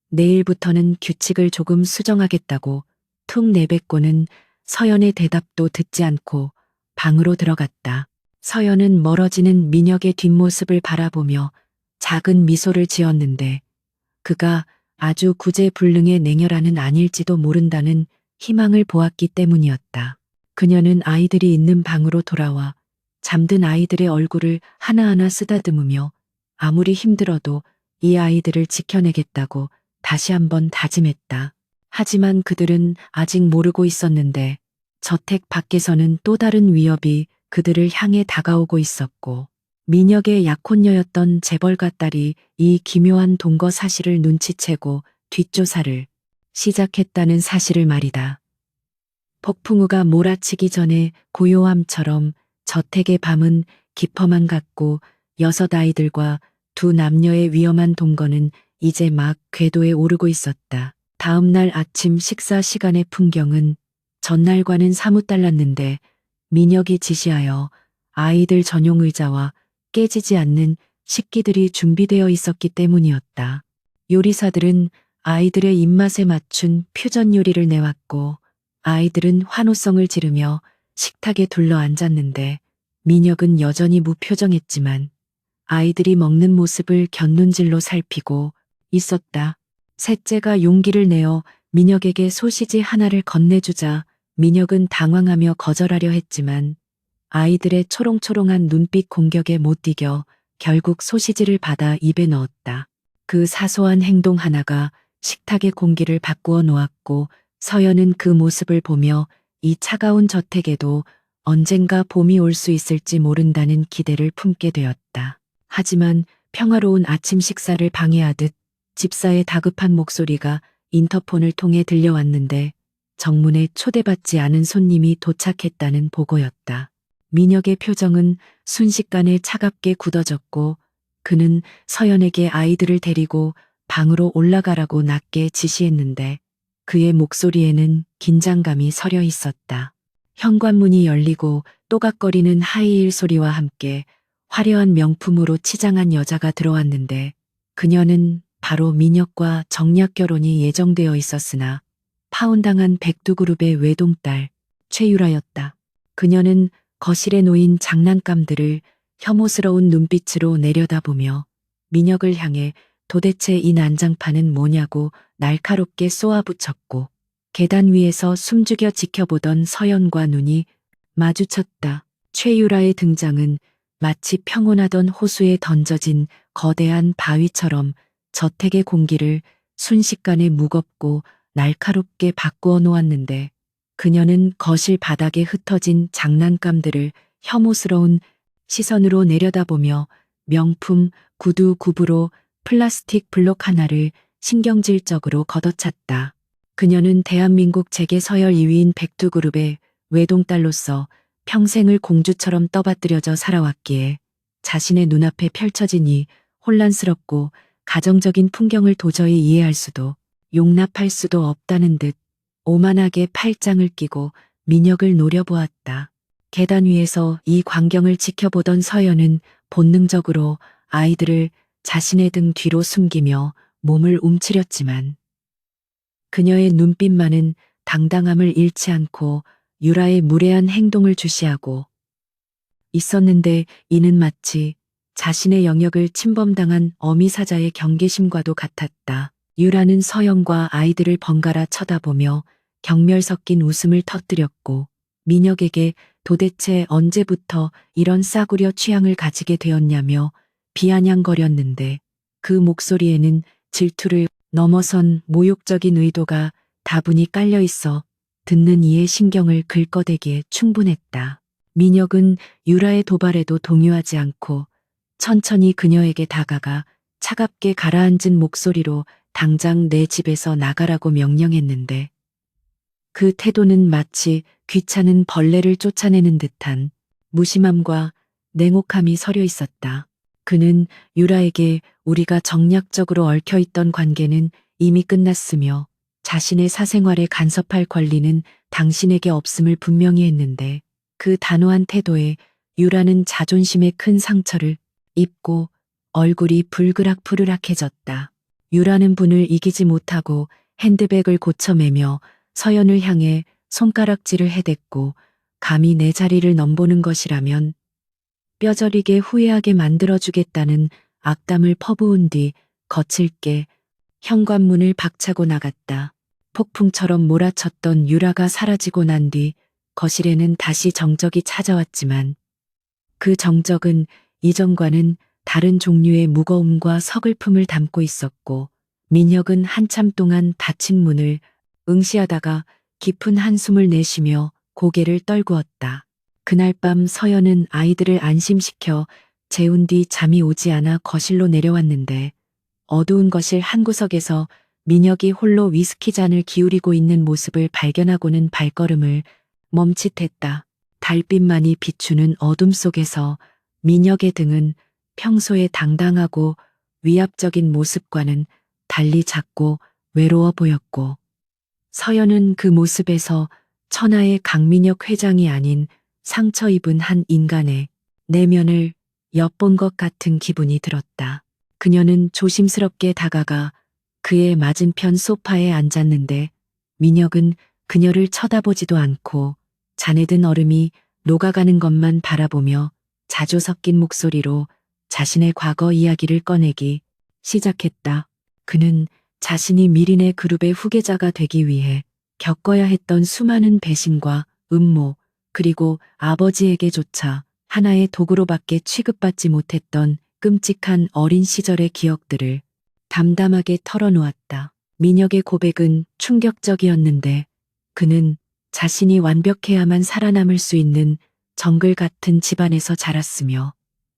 내일부터는 규칙을 조금 수정하겠다고 툭 내뱉고는 서연의 대답도 듣지 않고 방으로 들어갔다. 서연은 멀어지는 민혁의 뒷모습을 바라보며 작은 미소를 지었는데 그가 아주 구제불능의 냉혈한은 아닐지도 모른다는 희망을 보았기 때문이었다. 그녀는 아이들이 있는 방으로 돌아와 잠든 아이들의 얼굴을 하나하나 쓰다듬으며 아무리 힘들어도 이 아이들을 지켜내겠다고 다시 한번 다짐했다. 하지만 그들은 아직 모르고 있었는데 저택 밖에서는 또 다른 위협이 그들을 향해 다가오고 있었고 민혁의 약혼녀였던 재벌가 딸이 이 기묘한 동거 사실을 눈치채고 뒷조사를 시작했다는 사실을 말이다. 폭풍우가 몰아치기 전에 고요함처럼 저택의 밤은 깊어만 갔고 6 아이들과 2 남녀의 위험한 동거는 이제 막 궤도에 오르고 있었다. 다음 날 아침 식사 시간의 풍경은 전날과는 사뭇 달랐는데 민혁이 지시하여 아이들 전용 의자와 깨지지 않는 식기들이 준비되어 있었기 때문이었다. 요리사들은 아이들의 입맛에 맞춘 퓨전 요리를 내왔고 아이들은 환호성을 지르며 식탁에 둘러앉았는데 민혁은 여전히 무표정했지만 아이들이 먹는 모습을 곁눈질로 살피고 있었다. 셋째가 용기를 내어 민혁에게 소시지 하나를 건네주자 민혁은 당황하며 거절하려 했지만 아이들의 초롱초롱한 눈빛 공격에 못 이겨 결국 소시지를 받아 입에 넣었다. 그 사소한 행동 하나가 식탁의 공기를 바꾸어 놓았고 서연은 그 모습을 보며 이 차가운 저택에도 언젠가 봄이 올 수 있을지 모른다는 기대를 품게 되었다. 하지만 평화로운 아침 식사를 방해하듯 집사의 다급한 목소리가 인터폰을 통해 들려왔는데 정문에 초대받지 않은 손님이 도착했다는 보고였다. 민혁의 표정은 순식간에 차갑게 굳어졌고 그는 서연에게 아이들을 데리고 방으로 올라가라고 낮게 지시했는데 그의 목소리에는 긴장감이 서려 있었다. 현관문이 열리고 또각거리는 하이힐 소리와 함께 화려한 명품으로 치장한 여자가 들어왔는데 그녀는 바로 민혁과 정략 결혼이 예정되어 있었으나 파혼당한 백두그룹의 외동딸 최유라였다. 그녀는 거실에 놓인 장난감들을 혐오스러운 눈빛으로 내려다보며 민혁을 향해 도대체 이 난장판은 뭐냐고 날카롭게 쏘아붙였고 계단 위에서 숨죽여 지켜보던 서연과 눈이 마주쳤다. 최유라의 등장은 마치 평온하던 호수에 던져진 거대한 바위처럼 저택의 공기를 순식간에 무겁고 날카롭게 바꾸어 놓았는데 그녀는 거실 바닥에 흩어진 장난감들을 혐오스러운 시선으로 내려다보며 명품 구두 굽으로 플라스틱 블록 하나를 신경질적으로 걷어찼다. 그녀는 대한민국 재계 서열 2위인 백두그룹의 외동딸로서 평생을 공주처럼 떠받들여져 살아왔기에 자신의 눈앞에 펼쳐진 이 혼란스럽고 가정적인 풍경을 도저히 이해할 수도 용납할 수도 없다는 듯 오만하게 팔짱을 끼고 민혁을 노려보았다. 계단 위에서 이 광경을 지켜보던 서연은 본능적으로 아이들을 자신의 등 뒤로 숨기며 몸을 움츠렸지만 그녀의 눈빛만은 당당함을 잃지 않고 유라의 무례한 행동을 주시하고 있었는데 이는 마치 자신의 영역을 침범당한 어미사자의 경계심과도 같았다. 유라는 서연과 아이들을 번갈아 쳐다보며 경멸 섞인 웃음을 터뜨렸고 민혁에게 도대체 언제부터 이런 싸구려 취향을 가지게 되었냐며 비아냥거렸는데 그 목소리에는 질투를 넘어선 모욕적인 의도가 다분히 깔려 있어 듣는 이의 신경을 긁어대기에 충분했다. 민혁은 유라의 도발에도 동요하지 않고 천천히 그녀에게 다가가 차갑게 가라앉은 목소리로 당장 내 집에서 나가라고 명령했는데 그 태도는 마치 귀찮은 벌레를 쫓아내는 듯한 무심함과 냉혹함이 서려 있었다. 그는 유라에게 우리가 정략적으로 얽혀있던 관계는 이미 끝났으며 자신의 사생활에 간섭할 권리는 당신에게 없음을 분명히 했는데 그 단호한 태도에 유라는 자존심에 큰 상처를 입고 얼굴이 불그락푸르락해졌다. 유라는 분을 이기지 못하고 핸드백을 고쳐매며 서연을 향해 손가락질을 해댔고 감히 내 자리를 넘보는 것이라면 뼈저리게 후회하게 만들어주겠다는 악담을 퍼부은 뒤 거칠게 현관문을 박차고 나갔다. 폭풍처럼 몰아쳤던 유라가 사라지고 난 뒤 거실에는 다시 정적이 찾아왔지만 그 정적은 이전과는 다른 종류의 무거움과 서글픔을 담고 있었고 민혁은 한참 동안 닫힌 문을 응시하다가 깊은 한숨을 내쉬며 고개를 떨구었다. 그날 밤 서연은 아이들을 안심시켜 재운 뒤 잠이 오지 않아 거실로 내려왔는데 어두운 거실 한 구석에서 민혁이 홀로 위스키 잔을 기울이고 있는 모습을 발견하고는 발걸음을 멈칫했다. 달빛만이 비추는 어둠 속에서 민혁의 등은 평소에 당당하고 위압적인 모습과는 달리 작고 외로워 보였고 서연은 그 모습에서 천하의 강민혁 회장이 아닌 상처 입은 한 인간의 내면을 엿본 것 같은 기분이 들었다. 그녀는 조심스럽게 다가가 그의 맞은편 소파에 앉았는데 민혁은 그녀를 쳐다보지도 않고 자네든 얼음이 녹아가는 것만 바라보며 자주 섞인 목소리로 자신의 과거 이야기를 꺼내기 시작했다. 그는 자신이 미린의 그룹의 후계자가 되기 위해 겪어야 했던 수많은 배신과 음모, 그리고 아버지에게조차 하나의 도구로밖에 취급받지 못했던 끔찍한 어린 시절의 기억들을 담담하게 털어놓았다. 민혁의 고백은 충격적이었는데 그는 자신이 완벽해야만 살아남을 수 있는 정글 같은 집안에서 자랐으며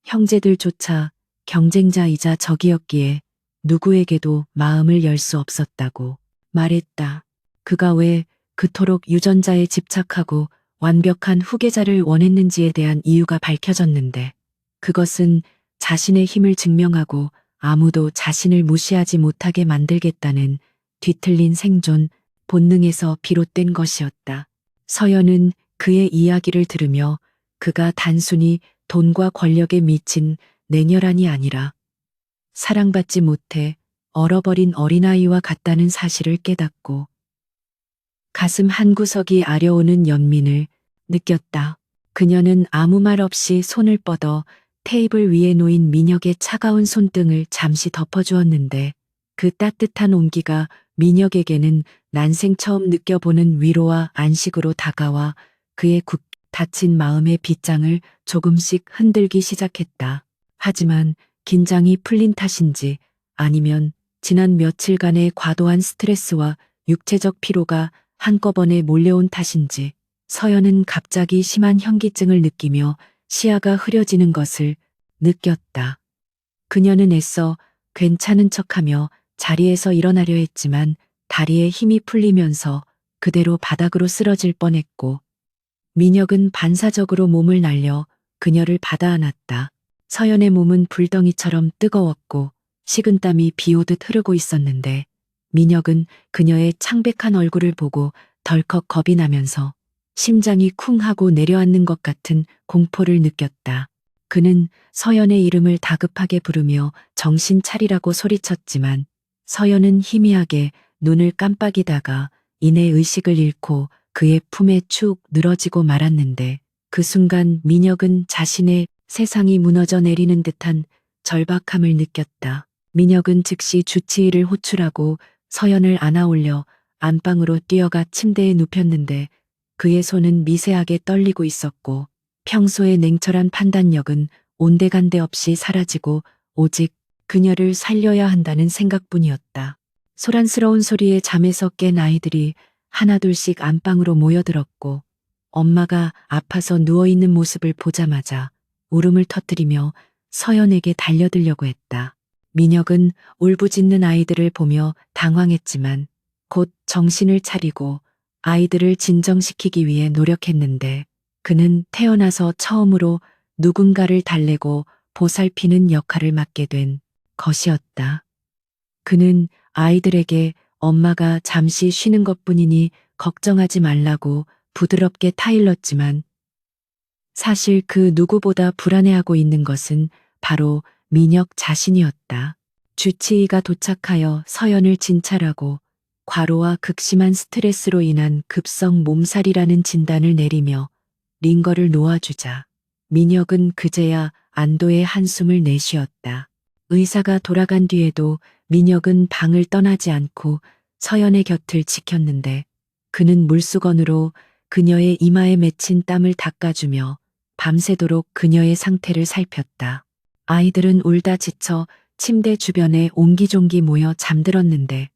형제들조차 경쟁자이자 적이었기에 누구에게도 마음을 열 수 없었다고 말했다. 그가 왜 그토록 유전자에 집착하고 완벽한 후계자를 원했는지에 대한 이유가 밝혀졌는데 그것은 자신의 힘을 증명하고 아무도 자신을 무시하지 못하게 만들겠다는 뒤틀린 생존 본능에서 비롯된 것이었다. 서연은 그의 이야기를 들으며 그가 단순히 돈과 권력에 미친 냉혈한이 아니라 사랑받지 못해 얼어버린 어린아이와 같다는 사실을 깨닫고 가슴 한구석이 아려오는 연민을 느꼈다. 그녀는 아무 말 없이 손을 뻗어 테이블 위에 놓인 민혁의 차가운 손등을 잠시 덮어주었는데 그 따뜻한 온기가 민혁에게는 난생 처음 느껴보는 위로와 안식으로 다가와 그의 굳 닫힌 마음의 빗장을 조금씩 흔들기 시작했다. 하지만 긴장이 풀린 탓인지 아니면 지난 며칠간의 과도한 스트레스와 육체적 피로가 한꺼번에 몰려온 탓인지 서연은 갑자기 심한 현기증을 느끼며 시야가 흐려지는 것을 느꼈다. 그녀는 애써 괜찮은 척하며 자리에서 일어나려 했지만 다리에 힘이 풀리면서 그대로 바닥으로 쓰러질 뻔했고 민혁은 반사적으로 몸을 날려 그녀를 받아 안았다. 서연의 몸은 불덩이처럼 뜨거웠고 식은땀이 비오듯 흐르고 있었는데 민혁은 그녀의 창백한 얼굴을 보고 덜컥 겁이 나면서 심장이 쿵 하고 내려앉는 것 같은 공포를 느꼈다. 그는 서연의 이름을 다급하게 부르며 정신 차리라고 소리쳤지만 서연은 희미하게 눈을 깜빡이다가 이내 의식을 잃고 그의 품에 축 늘어지고 말았는데 그 순간 민혁은 자신의 세상이 무너져 내리는 듯한 절박함을 느꼈다. 민혁은 즉시 주치의를 호출하고 서연을 안아올려 안방으로 뛰어가 침대에 눕혔는데 그의 손은 미세하게 떨리고 있었고 평소의 냉철한 판단력은 온데간데 없이 사라지고 오직 그녀를 살려야 한다는 생각뿐이었다. 소란스러운 소리에 잠에서 깬 아이들이 하나둘씩 안방으로 모여들었고 엄마가 아파서 누워있는 모습을 보자마자 울음을 터뜨리며 서연에게 달려들려고 했다. 민혁은 울부짖는 아이들을 보며 당황했지만 곧 정신을 차리고 아이들을 진정시키기 위해 노력했는데 그는 태어나서 처음으로 누군가를 달래고 보살피는 역할을 맡게 된 것이었다. 그는 아이들에게 엄마가 잠시 쉬는 것뿐이니 걱정하지 말라고 부드럽게 타일렀지만 사실 그 누구보다 불안해하고 있는 것은 바로 민혁 자신이었다. 주치의가 도착하여 서연을 진찰하고 과로와 극심한 스트레스로 인한 급성 몸살이라는 진단을 내리며 링거를 놓아주자 민혁은 그제야 안도의 한숨을 내쉬었다. 의사가 돌아간 뒤에도 민혁은 방을 떠나지 않고 서연의 곁을 지켰는데 그는 물수건으로 그녀의 이마에 맺힌 땀을 닦아주며 밤새도록 그녀의 상태를 살폈다. 아이들은 울다 지쳐 침대 주변에 옹기종기 모여 잠들었는데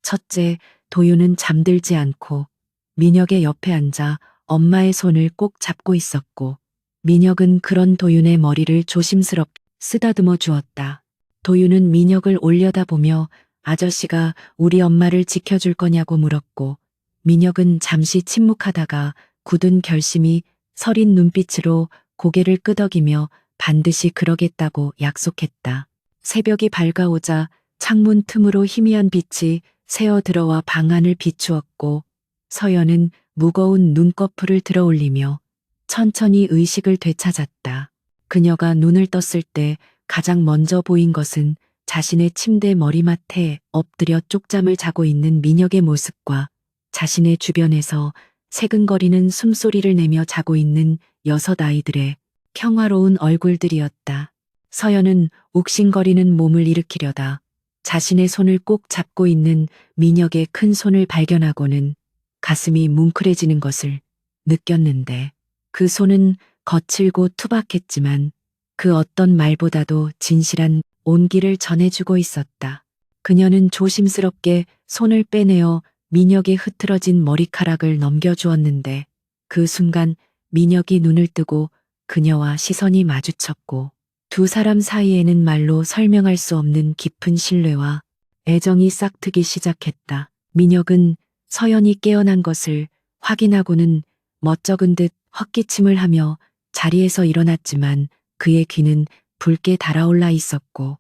첫째 도윤은 잠들지 않고 민혁의 옆에 앉아 엄마의 손을 꼭 잡고 있었고 민혁은 그런 도윤의 머리를 조심스럽게 쓰다듬어 주었다. 도윤은 민혁을 올려다보며 아저씨가 우리 엄마를 지켜줄 거냐고 물었고 민혁은 잠시 침묵하다가 굳은 결심이 서린 눈빛으로 고개를 끄덕이며 반드시 그러겠다고 약속했다. 새벽이 밝아오자 창문 틈으로 희미한 빛이 새어 들어와 방 안을 비추었고 서연은 무거운 눈꺼풀을 들어 올리며 천천히 의식을 되찾았다. 그녀가 눈을 떴을 때 가장 먼저 보인 것은 자신의 침대 머리맡에 엎드려 쪽잠을 자고 있는 민혁의 모습과 자신의 주변에서 새근거리는 숨소리를 내며 자고 있는 6 아이들의 평화로운 얼굴들이었다. 서연은 욱신거리는 몸을 일으키려다 자신의 손을 꼭 잡고 있는 민혁의 큰 손을 발견하고는 가슴이 뭉클해지는 것을 느꼈는데 그 손은 거칠고 투박했지만 그 어떤 말보다도 진실한 온기를 전해주고 있었다. 그녀는 조심스럽게 손을 빼내어 민혁의 흐트러진 머리카락을 넘겨주었는데 그 순간 민혁이 눈을 뜨고 그녀와 시선이 마주쳤고 2 사람 사이에는 말로 설명할 수 없는 깊은 신뢰와 애정이 싹트기 시작했다. 민혁은 서연이 깨어난 것을 확인하고는 멋쩍은 듯 헛기침을 하며 자리에서 일어났지만 그의 귀는 붉게 달아올라 있었고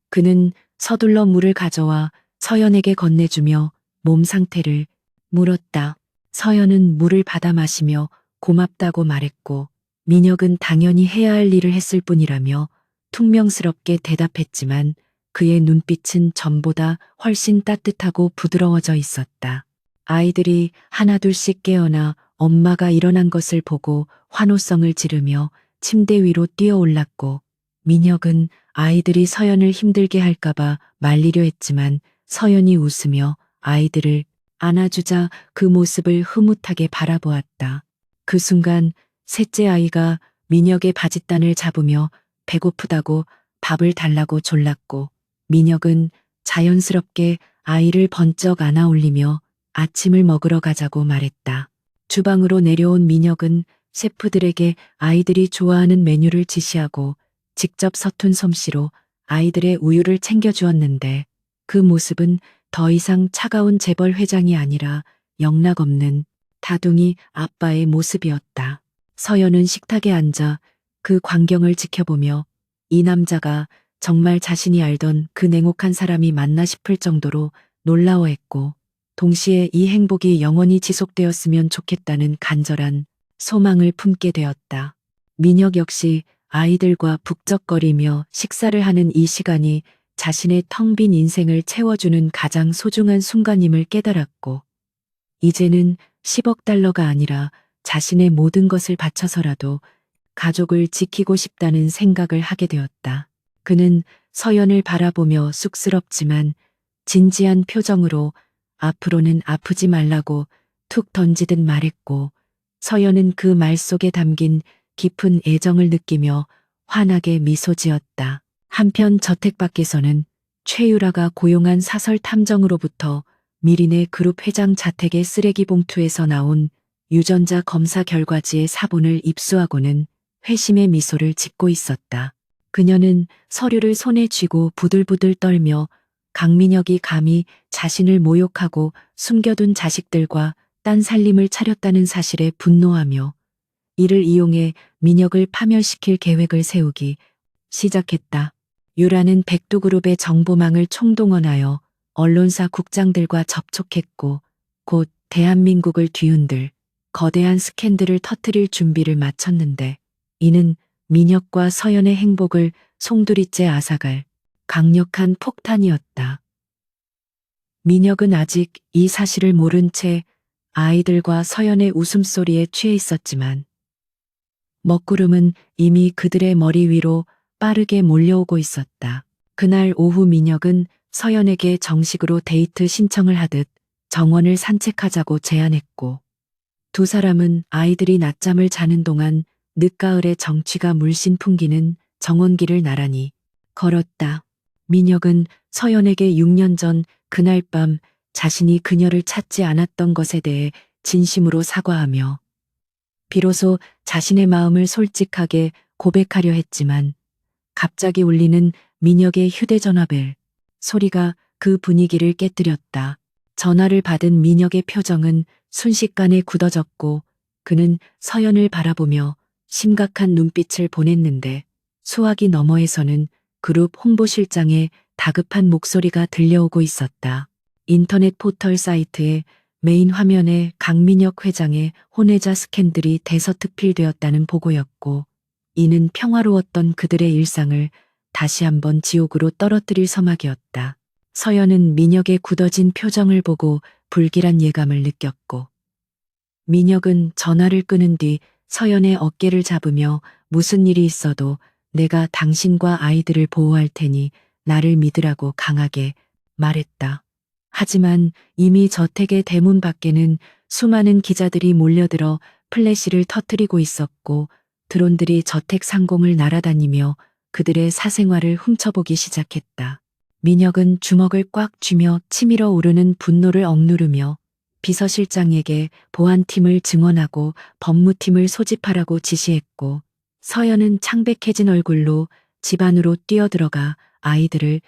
그는 서둘러 물을 가져와 서연에게 건네주며 몸 상태를 물었다. 서연은 물을 받아 마시며 고맙다고 말했고 민혁은 당연히 해야 할 일을 했을 뿐이라며 퉁명스럽게 대답했지만 그의 눈빛은 전보다 훨씬 따뜻하고 부드러워져 있었다. 아이들이 하나둘씩 깨어나 엄마가 일어난 것을 보고 환호성을 지르며 침대 위로 뛰어올랐고 민혁은 아이들이 서연을 힘들게 할까봐 말리려 했지만 서연이 웃으며 아이들을 안아주자 그 모습을 흐뭇하게 바라보았다. 그 순간 셋째 아이가 민혁의 바짓단을 잡으며 배고프다고 밥을 달라고 졸랐고 민혁은 자연스럽게 아이를 번쩍 안아 올리며 아침을 먹으러 가자고 말했다. 주방으로 내려온 민혁은 셰프들에게 아이들이 좋아하는 메뉴를 지시하고 직접 서툰 솜씨로 아이들의 우유를 챙겨주었는데 그 모습은 더 이상 차가운 재벌 회장이 아니라 영락없는 다둥이 아빠의 모습이었다. 서연은 식탁에 앉아 그 광경을 지켜보며 이 남자가 정말 자신이 알던 그 냉혹한 사람이 맞나 싶을 정도로 놀라워했고 동시에 이 행복이 영원히 지속되었으면 좋겠다는 간절한 소망을 품게 되었다. 민혁 역시 아이들과 북적거리며 식사를 하는 이 시간이 자신의 텅 빈 인생을 채워주는 가장 소중한 순간임을 깨달았고 이제는 10억 달러가 아니라 자신의 모든 것을 바쳐서라도 가족을 지키고 싶다는 생각을 하게 되었다. 그는 서연을 바라보며 쑥스럽지만 진지한 표정으로 앞으로는 아프지 말라고 툭 던지듯 말했고 서연은 그 말 속에 담긴 깊은 애정을 느끼며 환하게 미소 지었다. 한편 저택 밖에서는 최유라가 고용한 사설 탐정으로부터 미린의 그룹 회장 자택의 쓰레기 봉투에서 나온 유전자 검사 결과지의 사본을 입수하고는 회심의 미소를 짓고 있었다. 그녀는 서류를 손에 쥐고 부들부들 떨며 강민혁이 감히 자신을 모욕하고 숨겨둔 자식들과 딴 살림을 차렸다는 사실에 분노하며 이를 이용해 민혁을 파멸시킬 계획을 세우기 시작했다. 유라는 백두그룹의 정보망을 총동원하여 언론사 국장들과 접촉했고 곧 대한민국을 뒤흔들 거대한 스캔들을 터뜨릴 준비를 마쳤는데 이는 민혁과 서연의 행복을 송두리째 앗아갈 강력한 폭탄이었다. 민혁은 아직 이 사실을 모른 채 아이들과 서연의 웃음소리에 취해 있었지만 먹구름은 이미 그들의 머리 위로 빠르게 몰려오고 있었다. 그날 오후 민혁은 서연에게 정식으로 데이트 신청을 하듯 정원을 산책하자고 제안했고 두 사람은 아이들이 낮잠을 자는 동안 늦가을의 정취가 물씬 풍기는 정원길을 나란히 걸었다. 민혁은 서연에게 6년 전 그날 밤 자신이 그녀를 찾지 않았던 것에 대해 진심으로 사과하며 비로소 자신의 마음을 솔직하게 고백하려 했지만 갑자기 울리는 민혁의 휴대전화벨 소리가 그 분위기를 깨뜨렸다. 전화를 받은 민혁의 표정은 순식간에 굳어졌고 그는 서연을 바라보며 심각한 눈빛을 보냈는데 수화기 너머에서는 그룹 홍보실장의 다급한 목소리가 들려오고 있었다. 인터넷 포털 사이트의 메인 화면에 강민혁 회장의 혼외자 스캔들이 대서특필되었다는 보고였고 이는 평화로웠던 그들의 일상을 다시 한번 지옥으로 떨어뜨릴 서막이었다. 서연은 민혁의 굳어진 표정을 보고 불길한 예감을 느꼈고 민혁은 전화를 끊은 뒤 서연의 어깨를 잡으며 무슨 일이 있어도 내가 당신과 아이들을 보호할 테니 나를 믿으라고 강하게 말했다. 하지만 이미 저택의 대문 밖에는 수많은 기자들이 몰려들어 플래시를 터뜨리고 있었고 드론들이 저택 상공을 날아다니며 그들의 사생활을 훔쳐보기 시작했다. 민혁은 주먹을 꽉 쥐며 치밀어 오르는 분노를 억누르며 비서실장에게 보안팀을 증원하고 법무팀을 소집하라고 지시했고 서연은 창백해진 얼굴로 집 안으로 뛰어들어가 아이들을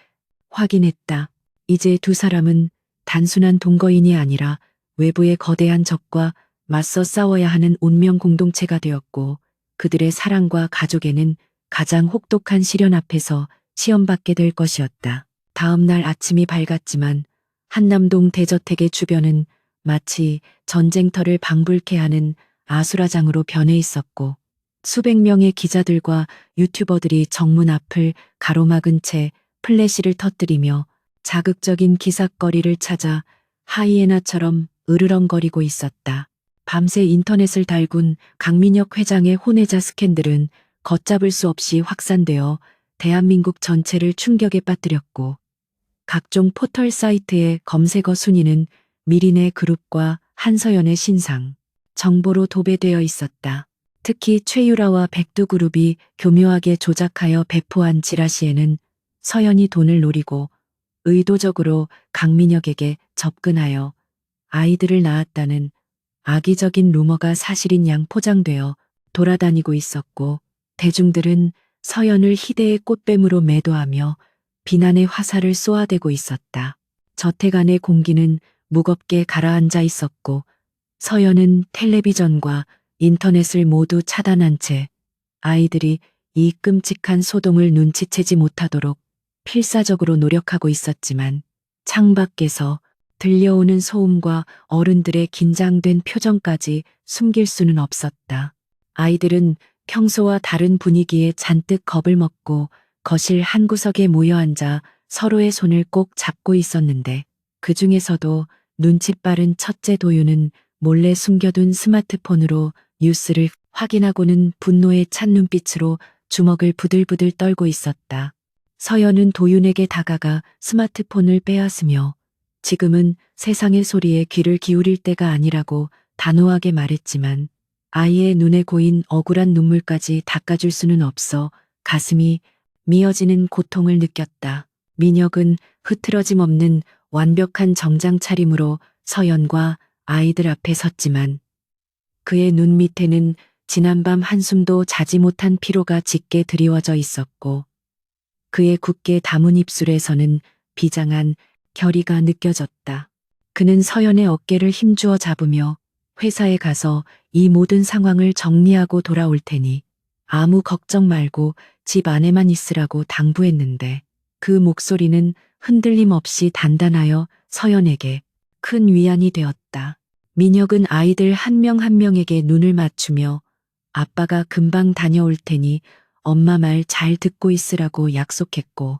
확인했다. 이제 두 사람은 단순한 동거인이 아니라 외부의 거대한 적과 맞서 싸워야 하는 운명 공동체가 되었고 그들의 사랑과 가족에는 가장 혹독한 시련 앞에서 시험받게 될 것이었다. 다음 날 아침이 밝았지만 한남동 대저택의 주변은 마치 전쟁터를 방불케 하는 아수라장으로 변해 있었고 수백 명의 기자들과 유튜버들이 정문 앞을 가로막은 채 플래시를 터뜨리며 자극적인 기사거리를 찾아 하이에나처럼 으르렁거리고 있었다. 밤새 인터넷을 달군 강민혁 회장의 혼외자 스캔들은 걷잡을 수 없이 확산되어 대한민국 전체를 충격에 빠뜨렸고 각종 포털 사이트의 검색어 순위는 미린의 그룹과 한서연의 신상, 정보로 도배되어 있었다. 특히 최유라와 백두그룹이 교묘하게 조작하여 배포한 지라시에는 서연이 돈을 노리고 의도적으로 강민혁에게 접근하여 아이들을 낳았다는 악의적인 루머가 사실인 양 포장되어 돌아다니고 있었고 대중들은 서연을 희대의 꽃뱀으로 매도하며 비난의 화살을 쏘아대고 있었다. 저택 안의 공기는 무겁게 가라앉아 있었고 서연은 텔레비전과 인터넷을 모두 차단한 채 아이들이 이 끔찍한 소동을 눈치채지 못하도록 필사적으로 노력하고 있었지만 창밖에서 들려오는 소음과 어른들의 긴장된 표정까지 숨길 수는 없었다. 아이들은 평소와 다른 분위기에 잔뜩 겁을 먹고 거실 한 구석에 모여 앉아 서로의 손을 꼭 잡고 있었는데 그 중에서도 눈치 빠른 첫째 도윤은 몰래 숨겨둔 스마트폰으로 뉴스를 확인하고는 분노에 찬 눈빛으로 주먹을 부들부들 떨고 있었다. 서연은 도윤에게 다가가 스마트폰을 빼앗으며 지금은 세상의 소리에 귀를 기울일 때가 아니라고 단호하게 말했지만 아이의 눈에 고인 억울한 눈물까지 닦아줄 수는 없어 가슴이 미어지는 고통을 느꼈다. 민혁은 흐트러짐 없는 완벽한 정장 차림으로 서연과 아이들 앞에 섰지만 그의 눈 밑에는 지난밤 한숨도 자지 못한 피로가 짙게 드리워져 있었고 그의 굳게 담은 입술에서는 비장한 결의가 느껴졌다. 그는 서연의 어깨를 힘주어 잡으며 회사에 가서 이 모든 상황을 정리하고 돌아올 테니 아무 걱정 말고 집 안에만 있으라고 당부했는데 그 목소리는 흔들림 없이 단단하여 서연에게 큰 위안이 되었다. 민혁은 아이들 한 명 한 명에게 눈을 맞추며 아빠가 금방 다녀올 테니 엄마 말 잘 듣고 있으라고 약속했고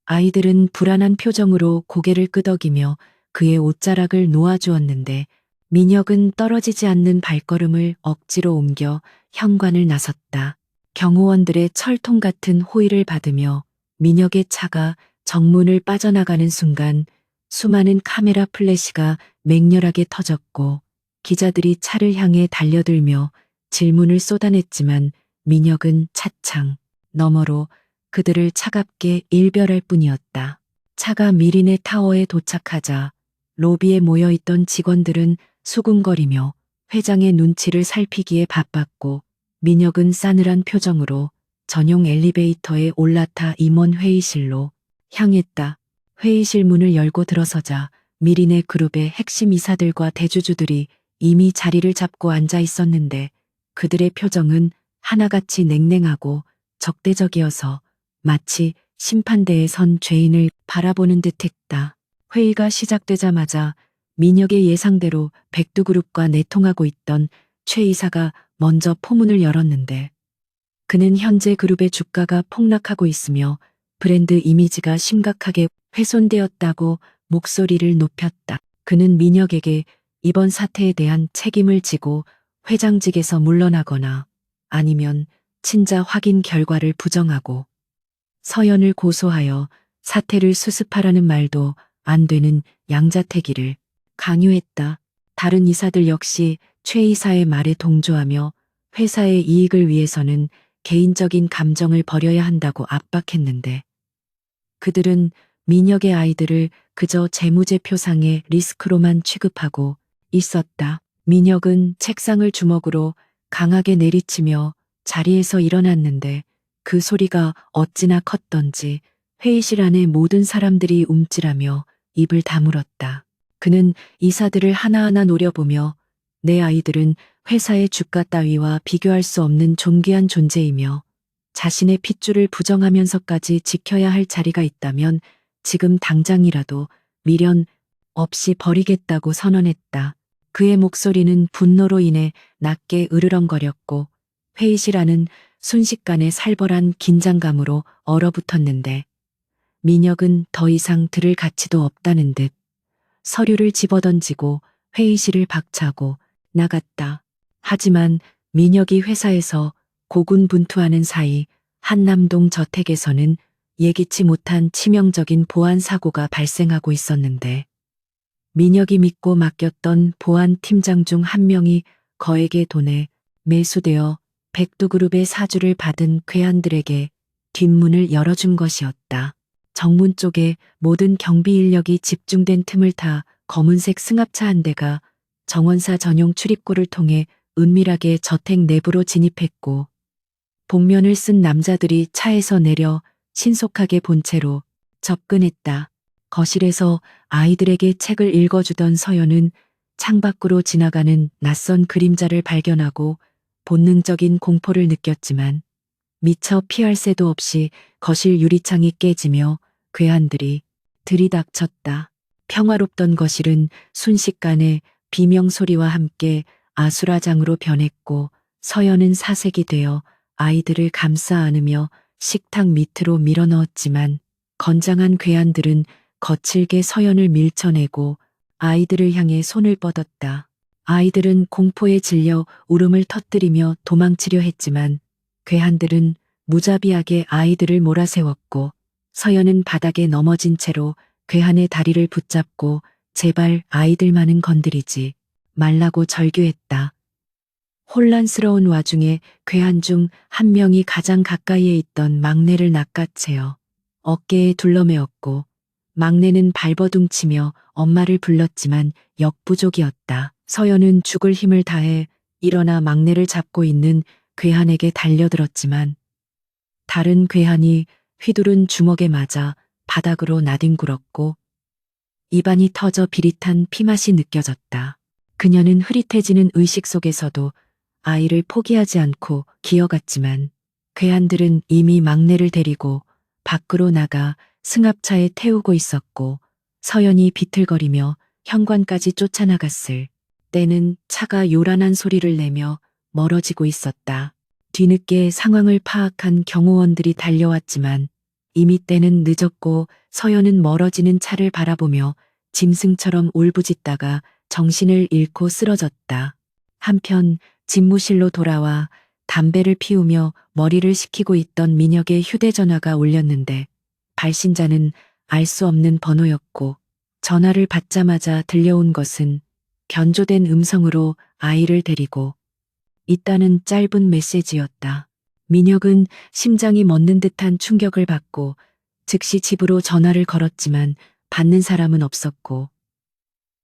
아이들은 불안한 표정으로 고개를 끄덕이며 그의 옷자락을 놓아주었는데 민혁은 떨어지지 않는 발걸음을 억지로 옮겨 현관을 나섰다. 경호원들의 철통 같은 호의를 받으며 민혁의 차가 정문을 빠져나가는 순간 수많은 카메라 플래시가 맹렬하게 터졌고 기자들이 차를 향해 달려들며 질문을 쏟아냈지만 민혁은 차창 너머로 그들을 차갑게 일별할 뿐이었다. 차가 미리네 타워에 도착하자 로비에 모여있던 직원들은 수군거리며 회장의 눈치를 살피기에 바빴고 민혁은 싸늘한 표정으로 전용 엘리베이터에 올라타 임원 회의실로 향했다. 회의실 문을 열고 들어서자 미리네 그룹의 핵심 이사들과 대주주들이 이미 자리를 잡고 앉아 있었는데 그들의 표정은 하나같이 냉랭하고 적대적이어서 마치 심판대에 선 죄인을 바라보는 듯했다. 회의가 시작되자마자 민혁의 예상대로 백두그룹과 내통하고 있던 최 이사가 먼저 포문을 열었는데 그는 현재 그룹의 주가가 폭락하고 있으며 브랜드 이미지가 심각하게 훼손되었다고 목소리를 높였다. 그는 민혁에게 이번 사태에 대한 책임을 지고 회장직에서 물러나거나 아니면 친자 확인 결과를 부정하고 서연을 고소하여 사태를 수습하라는 말도 안 되는 양자택일을 강요했다. 다른 이사들 역시 최 이사의 말에 동조하며 회사의 이익을 위해서는 개인적인 감정을 버려야 한다고 압박했는데 그들은 민혁의 아이들을 그저 재무제표상의 리스크로만 취급하고 있었다. 민혁은 책상을 주먹으로 강하게 내리치며 자리에서 일어났는데 그 소리가 어찌나 컸던지 회의실 안의 모든 사람들이 움찔하며 입을 다물었다. 그는 이사들을 하나하나 노려보며 내 아이들은 회사의 주가 따위와 비교할 수 없는 존귀한 존재이며 자신의 핏줄을 부정하면서까지 지켜야 할 자리가 있다면 지금 당장이라도 미련 없이 버리겠다고 선언했다. 그의 목소리는 분노로 인해 낮게 으르렁거렸고 회의실 안은 순식간에 살벌한 긴장감으로 얼어붙었는데 민혁은 더 이상 들을 가치도 없다는 듯 서류를 집어던지고 회의실을 박차고 나갔다. 하지만 민혁이 회사에서 고군분투하는 사이 한남동 저택에서는 예기치 못한 치명적인 보안 사고가 발생하고 있었는데 민혁이 믿고 맡겼던 보안 팀장 중 한 명이 거액의 돈에 매수되어 백두그룹의 사주를 받은 괴한들에게 뒷문을 열어준 것이었다. 정문 쪽에 모든 경비 인력이 집중된 틈을 타 검은색 승합차 한 대가 정원사 전용 출입구를 통해 은밀하게 저택 내부로 진입했고 복면을 쓴 남자들이 차에서 내려 신속하게 본체로 접근했다. 거실에서 아이들에게 책을 읽어주던 서연은 창밖으로 지나가는 낯선 그림자를 발견하고 본능적인 공포를 느꼈지만 미처 피할 새도 없이 거실 유리창이 깨지며 괴한들이 들이닥쳤다. 평화롭던 거실은 순식간에 비명소리와 함께 아수라장으로 변했고 서연은 사색이 되어 아이들을 감싸 안으며 식탁 밑으로 밀어넣었지만 건장한 괴한들은 거칠게 서연을 밀쳐내고 아이들을 향해 손을 뻗었다. 아이들은 공포에 질려 울음을 터뜨리며 도망치려 했지만 괴한들은 무자비하게 아이들을 몰아세웠고 서연은 바닥에 넘어진 채로 괴한의 다리를 붙잡고 제발 아이들만은 건드리지 말라고 절규했다. 혼란스러운 와중에 괴한 중 한 명이 가장 가까이에 있던 막내를 낚아채어 어깨에 둘러매었고 막내는 발버둥치며 엄마를 불렀지만 역부족이었다. 서연은 죽을 힘을 다해 일어나 막내를 잡고 있는 괴한에게 달려들었지만 다른 괴한이 휘두른 주먹에 맞아 바닥으로 나뒹굴었고 입안이 터져 비릿한 피맛이 느껴졌다. 그녀는 흐릿해지는 의식 속에서도 아이를 포기하지 않고 기어갔지만 괴한들은 이미 막내를 데리고 밖으로 나가 승합차에 태우고 있었고 서연이 비틀거리며 현관까지 쫓아나갔을 때는 차가 요란한 소리를 내며 멀어지고 있었다. 뒤늦게 상황을 파악한 경호원들이 달려왔지만 이미 때는 늦었고 서연은 멀어지는 차를 바라보며 짐승처럼 울부짖다가 정신을 잃고 쓰러졌다. 한편 집무실로 돌아와 담배를 피우며 머리를 식히고 있던 민혁의 휴대전화가 울렸는데 발신자는 알 수 없는 번호였고 전화를 받자마자 들려온 것은 견조된 음성으로 아이를 데리고 있다는 짧은 메시지였다. 민혁은 심장이 멎는 듯한 충격을 받고 즉시 집으로 전화를 걸었지만 받는 사람은 없었고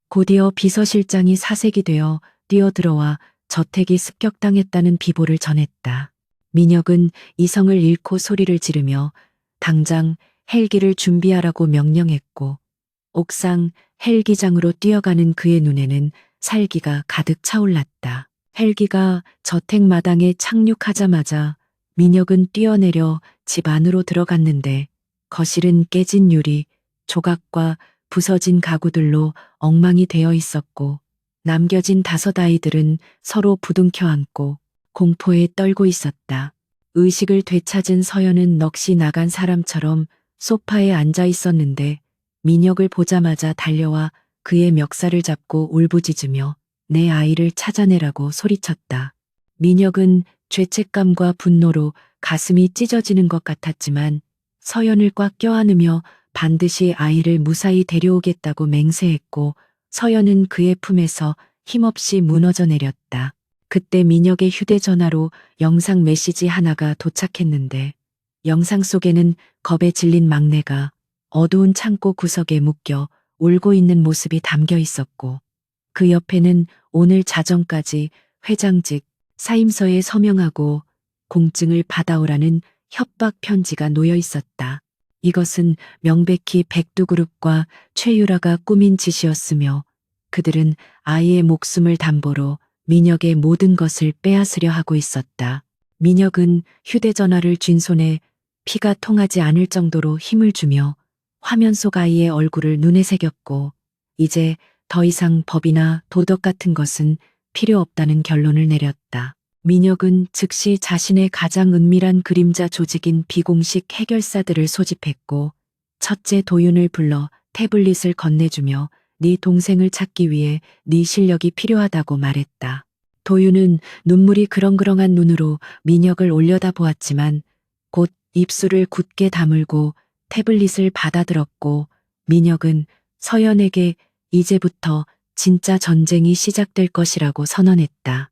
곧이어 비서실장이 사색이 되어 뛰어들어와 저택이 습격당했다는 비보를 전했다. 민혁은 이성을 잃고 소리를 지르며 당장 헬기를 준비하라고 명령했고 옥상 헬기장으로 뛰어가는 그의 눈에는 살기가 가득 차올랐다. 헬기가 저택 마당에 착륙하자마자 민혁은 뛰어내려 집 안으로 들어갔는데 거실은 깨진 유리, 조각과 부서진 가구들로 엉망이 되어 있었고 남겨진 5아이들은 서로 부둥켜 안고 공포에 떨고 있었다. 의식을 되찾은 서연은 넋이 나간 사람처럼 소파에 앉아 있었는데 민혁을 보자마자 달려와 그의 멱살을 잡고 울부짖으며 내 아이를 찾아내라고 소리쳤다. 민혁은 죄책감과 분노로 가슴이 찢어지는 것 같았지만 서연을 꽉 껴안으며 반드시 아이를 무사히 데려오겠다고 맹세했고 서연은 그의 품에서 힘없이 무너져 내렸다. 그때 민혁의 휴대전화로 영상 메시지 하나가 도착했는데 영상 속에는 겁에 질린 막내가 어두운 창고 구석에 묶여 울고 있는 모습이 담겨 있었고 그 옆에는 오늘 자정까지 회장직 사임서에 서명하고 공증을 받아오라는 협박 편지가 놓여 있었다. 이것은 명백히 백두그룹과 최유라가 꾸민 짓이었으며 그들은 아이의 목숨을 담보로 민혁의 모든 것을 빼앗으려 하고 있었다. 민혁은 휴대전화를 쥔 손에 피가 통하지 않을 정도로 힘을 주며 화면 속 아이의 얼굴을 눈에 새겼고 이제 더 이상 법이나 도덕 같은 것은 필요 없다는 결론을 내렸다. 민혁은 즉시 자신의 가장 은밀한 그림자 조직인 비공식 해결사들을 소집했고 첫째 도윤을 불러 태블릿을 건네주며 네 동생을 찾기 위해 네 실력이 필요하다고 말했다. 도윤은 눈물이 그렁그렁한 눈으로 민혁을 올려다보았지만 곧 입술을 굳게 다물고 태블릿을 받아들었고 민혁은 서연에게 이제부터 진짜 전쟁이 시작될 것이라고 선언했다.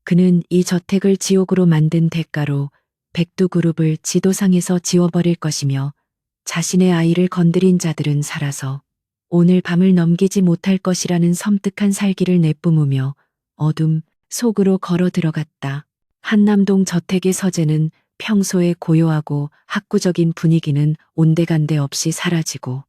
그는 이 저택을 지옥으로 만든 대가로 백두그룹을 지도상에서 지워버릴 것이며 자신의 아이를 건드린 자들은 살아서 오늘 밤을 넘기지 못할 것이라는 섬뜩한 살기를 내뿜으며 어둠 속으로 걸어 들어갔다. 한남동 저택의 서재는 평소에 고요하고 학구적인 분위기는 온데간데 없이 사라지고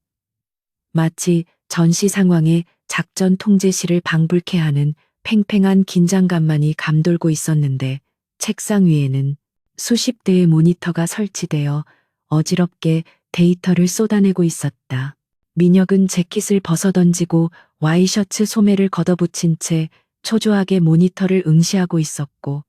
마치 전시 상황에 작전 통제실을 방불케 하는 팽팽한 긴장감만이 감돌고 있었는데 책상 위에는 수십 대의 모니터가 설치되어 어지럽게 데이터를 쏟아내고 있었다. 민혁은 재킷을 벗어던지고 와이셔츠 소매를 걷어붙인 채 초조하게 모니터를 응시하고 있었고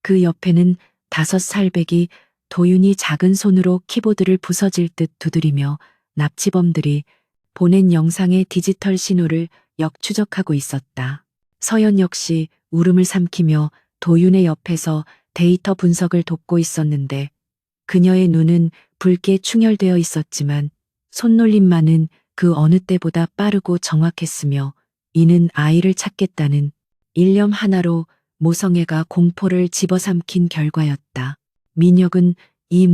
그 옆에는 5살배기 도윤이 작은 손으로 키보드를 부서질 듯 두드리며 납치범들이 보낸 영상의 디지털 신호를 역추적하고 있었다. 서연 역시 울음을 삼키며 도윤의 옆에서 데이터 분석을 돕고 있었는데 그녀의 눈은 붉게 충혈되어 있었지만 손놀림만은 그 어느 때보다 빠르고 정확했으며 이는 아이를 찾겠다는 일념 하나로 모성애가 공포를 집어삼킨 결과였다. 민혁은 이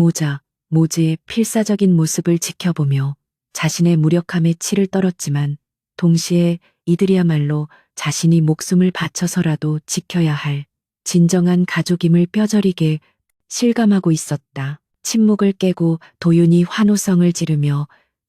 모즈의 필사적인 모습을 지켜보며 자신의 무력함에 치를 떨었지만 동시에 이들이야말로 자신이 목숨을 바쳐서라도 지켜야 할 진정한 가족임을 뼈저리게 실감하고 있었다. 침묵을 깨고 도윤이 환호성을 지르며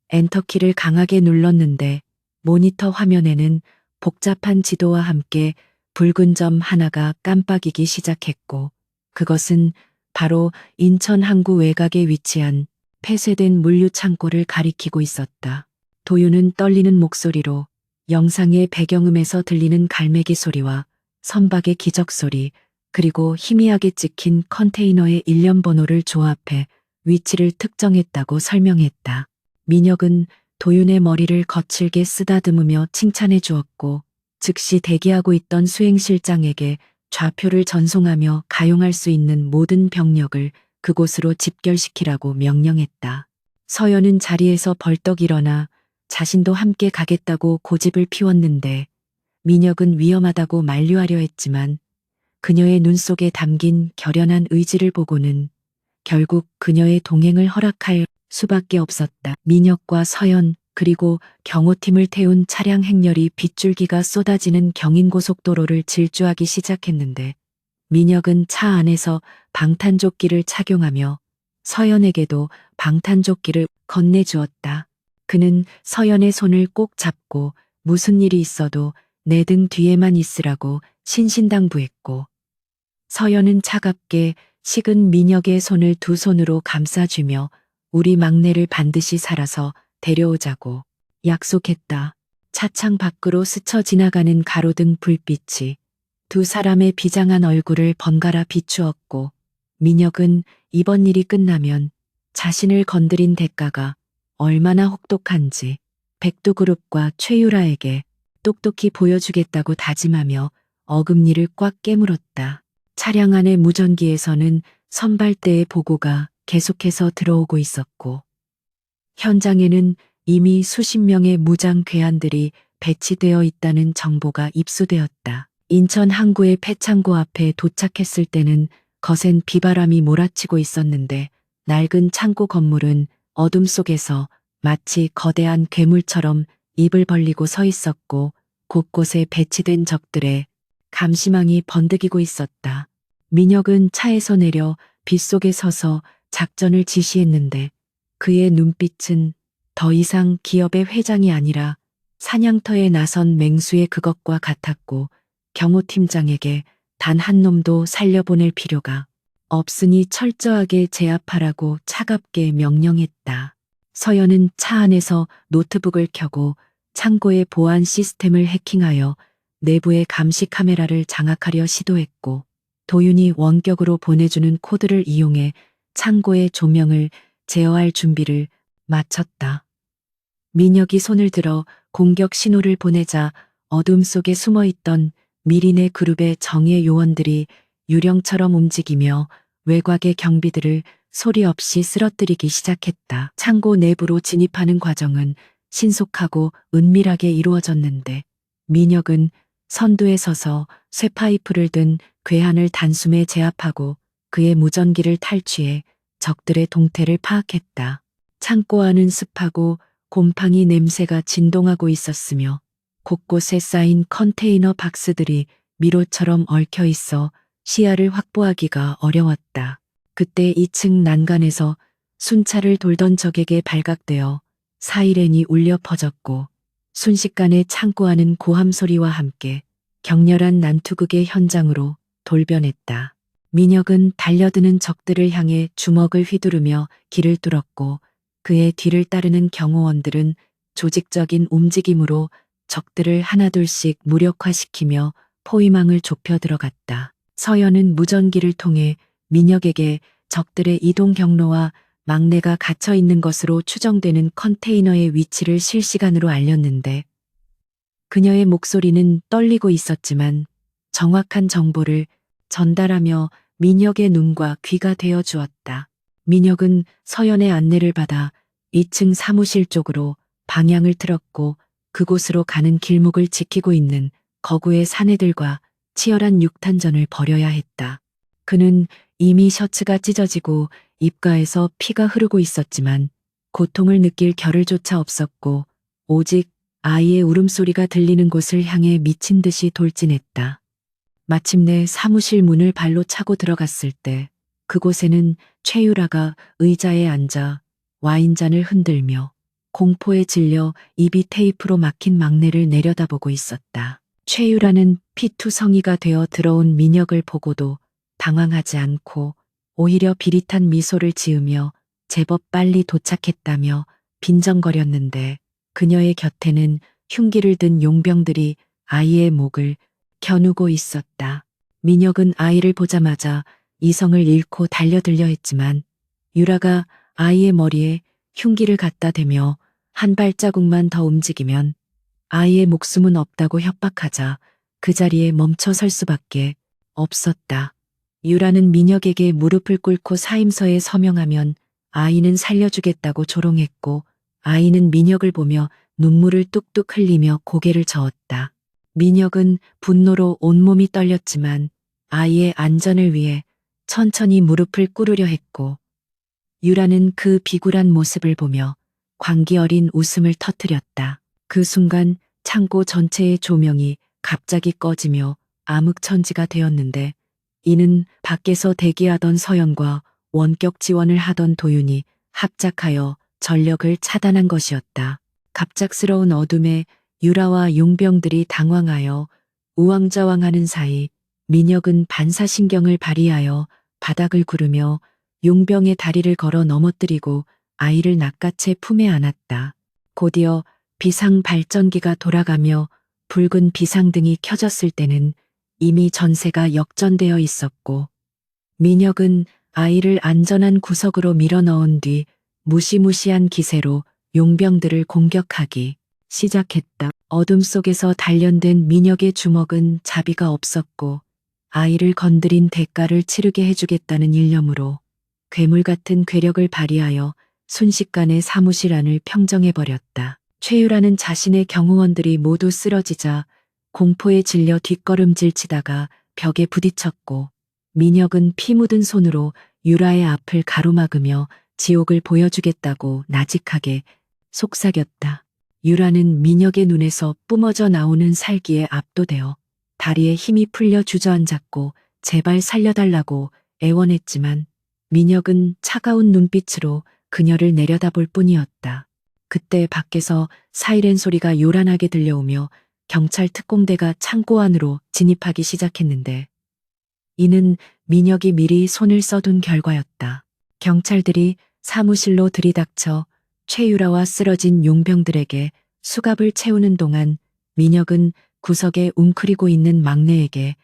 엔터키를 강하게 눌렀는데 모니터 화면에는 복잡한 지도와 함께 붉은 점 하나가 깜빡이기 시작했고 그것은 바로 인천 항구 외곽에 위치한 폐쇄된 물류 창고를 가리키고 있었다. 도윤은 떨리는 목소리로 영상의 배경음에서 들리는 갈매기 소리와 선박의 기적 소리 그리고 희미하게 찍힌 컨테이너의 일련 번호를 조합해 위치를 특정했다고 설명했다. 민혁은 도윤의 머리를 거칠게 쓰다듬으며 칭찬해 주었고 즉시 대기하고 있던 수행실장에게 좌표를 전송하며 가용할 수 있는 모든 병력을 그곳으로 집결시키라고 명령했다. 서연은 자리에서 벌떡 일어나 자신도 함께 가겠다고 고집을 피웠는데 민혁은 위험하다고 만류하려 했지만 그녀의 눈 속에 담긴 결연한 의지를 보고는 결국 그녀의 동행을 허락할 수밖에 없었다. 민혁과 서연 그리고 경호팀을 태운 차량 행렬이 빗줄기가 쏟아지는 경인고속도로를 질주하기 시작했는데 민혁은 차 안에서 방탄조끼를 착용하며 서연에게도 방탄조끼를 건네주었다. 그는 서연의 손을 꼭 잡고 무슨 일이 있어도 내 등 뒤에만 있으라고 신신당부했고 서연은 차갑게 식은 민혁의 손을 두 손으로 감싸주며 우리 막내를 반드시 살아서 데려오자고 약속했다. 차창 밖으로 스쳐 지나가는 가로등 불빛이 두 사람의 비장한 얼굴을 번갈아 비추었고 민혁은 이번 일이 끝나면 자신을 건드린 대가가 얼마나 혹독한지 백두그룹과 최유라에게 똑똑히 보여주겠다고 다짐하며 어금니를 꽉 깨물었다. 차량 안의 무전기에서는 선발대의 보고가 계속해서 들어오고 있었고 현장에는 이미 수십 명의 무장 괴한들이 배치되어 있다는 정보가 입수되었다. 인천 항구의 폐창고 앞에 도착했을 때는 거센 비바람이 몰아치고 있었는데 낡은 창고 건물은 어둠 속에서 마치 거대한 괴물처럼 입을 벌리고 서 있었고 곳곳에 배치된 적들의 감시망이 번득이고 있었다. 민혁은 차에서 내려 빗속에 서서 작전을 지시했는데 그의 눈빛은 더 이상 기업의 회장이 아니라 사냥터에 나선 맹수의 그것과 같았고 경호팀장에게 단 한 놈도 살려보낼 필요가 없으니 철저하게 제압하라고 차갑게 명령했다. 서연은 차 안에서 노트북을 켜고 창고의 보안 시스템을 해킹하여 내부의 감시 카메라를 장악하려 시도했고 도윤이 원격으로 보내주는 코드를 이용해 창고의 조명을 제어할 준비를 마쳤다. 민혁이 손을 들어 공격 신호를 보내자 어둠 속에 숨어있던 미린의 그룹의 정예 요원들이 유령처럼 움직이며 외곽의 경비들을 소리 없이 쓰러뜨리기 시작했다. 창고 내부로 진입하는 과정은 신속하고 은밀하게 이루어졌는데 민혁은 선두에 서서 쇠파이프를 든 괴한을 단숨에 제압하고 그의 무전기를 탈취해 적들의 동태를 파악했다. 창고 안은 습하고 곰팡이 냄새가 진동하고 있었으며 곳곳에 쌓인 컨테이너 박스들이 미로처럼 얽혀 있어 시야를 확보하기가 어려웠다. 그때 2층 난간에서 순찰을 돌던 적에게 발각되어 사이렌이 울려 퍼졌고 순식간에 창고 안은 고함 소리와 함께 격렬한 난투극의 현장으로 돌변했다. 민혁은 달려드는 적들을 향해 주먹을 휘두르며 길을 뚫었고 그의 뒤를 따르는 경호원들은 조직적인 움직임으로 적들을 하나둘씩 무력화시키며 포위망을 좁혀 들어갔다. 서연은 무전기를 통해 민혁에게 적들의 이동 경로와 막내가 갇혀 있는 것으로 추정되는 컨테이너의 위치를 실시간으로 알렸는데 그녀의 목소리는 떨리고 있었지만 정확한 정보를 전달하며 민혁의 눈과 귀가 되어 주었다. 민혁은 서연의 안내를 받아 2층 사무실 쪽으로 방향을 틀었고 그곳으로 가는 길목을 지키고 있는 거구의 사내들과 치열한 육탄전을 벌여야 했다. 그는 이미 셔츠가 찢어지고 입가에서 피가 흐르고 있었지만 고통을 느낄 겨를조차 없었고 오직 아이의 울음소리가 들리는 곳을 향해 미친 듯이 돌진했다. 마침내 사무실 문을 발로 차고 들어갔을 때 그곳에는 최유라가 의자에 앉아 와인잔을 흔들며 공포에 질려 입이 테이프로 막힌 막내를 내려다보고 있었다. 최유라는 피투성이가 되어 들어온 민혁을 보고도 당황하지 않고 오히려 비릿한 미소를 지으며 제법 빨리 도착했다며 빈정거렸는데 그녀의 곁에는 흉기를 든 용병들이 아이의 목을 겨누고 있었다. 민혁은 아이를 보자마자 이성을 잃고 달려들려 했지만 유라가 아이의 머리에 흉기를 갖다 대며 한 발자국만 더 움직이면 아이의 목숨은 없다고 협박하자 그 자리에 멈춰 설 수밖에 없었다. 유라는 민혁에게 무릎을 꿇고 사임서에 서명하면 아이는 살려주겠다고 조롱했고 아이는 민혁을 보며 눈물을 뚝뚝 흘리며 고개를 저었다. 민혁은 분노로 온몸이 떨렸지만 아이의 안전을 위해 천천히 무릎을 꿇으려 했고 유라는 그 비굴한 모습을 보며 광기 어린 웃음을 터뜨렸다. 그 순간 창고 전체의 조명이 갑자기 꺼지며 암흑천지가 되었는데 이는 밖에서 대기하던 서연과 원격 지원을 하던 도윤이 합작하여 전력을 차단한 것이었다. 갑작스러운 어둠에 유라와 용병들이 당황하여 우왕좌왕하는 사이 민혁은 반사신경을 발휘하여 바닥을 구르며 용병의 다리를 걸어 넘어뜨리고 아이를 낚아채 품에 안았다. 곧이어 비상 발전기가 돌아가며 붉은 비상등이 켜졌을 때는 이미 전세가 역전되어 있었고 민혁은 아이를 안전한 구석으로 밀어넣은 뒤 무시무시한 기세로 용병들을 공격하기 시작했다. 어둠 속에서 단련된 민혁의 주먹은 자비가 없었고 아이를 건드린 대가를 치르게 해주겠다는 일념으로 괴물 같은 괴력을 발휘하여 순식간에 사무실 안을 평정해버렸다. 최유라는 자신의 경호원들이 모두 쓰러지자 공포에 질려 뒷걸음질 치다가 벽에 부딪혔고 민혁은 피 묻은 손으로 유라의 앞을 가로막으며 지옥을 보여주겠다고 나직하게 속삭였다. 유라는 민혁의 눈에서 뿜어져 나오는 살기에 압도되어 다리에 힘이 풀려 주저앉았고 제발 살려달라고 애원했지만 민혁은 차가운 눈빛으로 그녀를 내려다볼 뿐이었다. 그때 밖에서 사이렌 소리가 요란하게 들려오며 경찰 특공대가 창고 안으로 진입하기 시작했는데 이는 민혁이 미리 손을 써둔 결과였다. 경찰들이 사무실로 들이닥쳐 최유라와 쓰러진 용병들에게 수갑을 채우는 동안 민혁은 구석에 웅크리고 있는 막내에게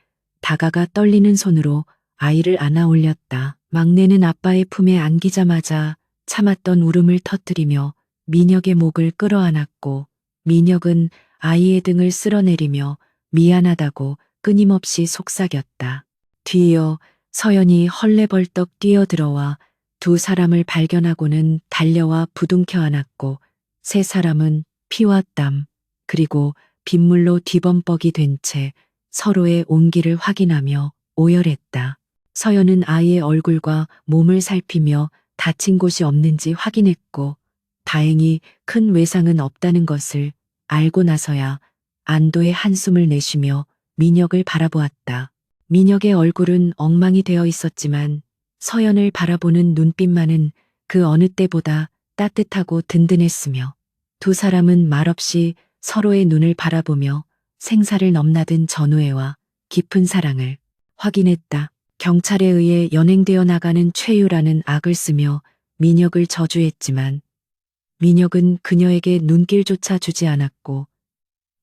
다가가 떨리는 손으로 아이를 안아 올렸다. 막내는 아빠의 품에 안기자마자 참았던 울음을 터뜨리며 민혁의 목을 끌어안았고 민혁은 아이의 등을 쓸어내리며 미안하다고 끊임없이 속삭였다. 뒤이어 서연이 헐레벌떡 뛰어들어와 두 사람을 발견하고는 달려와 부둥켜 안았고 세 사람은 피와 땀 그리고 빗물로 뒤범벅이 된 채 서로의 온기를 확인하며 오열했다. 서연은 아이의 얼굴과 몸을 살피며 다친 곳이 없는지 확인했고 다행히 큰 외상은 없다는 것을 알고 나서야 안도의 한숨을 내쉬며 민혁을 바라보았다. 민혁의 얼굴은 엉망이 되어 있었지만 서연을 바라보는 눈빛만은 그 어느 때보다 따뜻하고 든든했으며 두 사람은 말없이 서로의 눈을 바라보며 생사를 넘나든 전우애와 깊은 사랑을 확인했다. 경찰에 의해 연행되어 나가는 최유라는 악을 쓰며 민혁을 저주했지만 민혁은 그녀에게 눈길조차 주지 않았고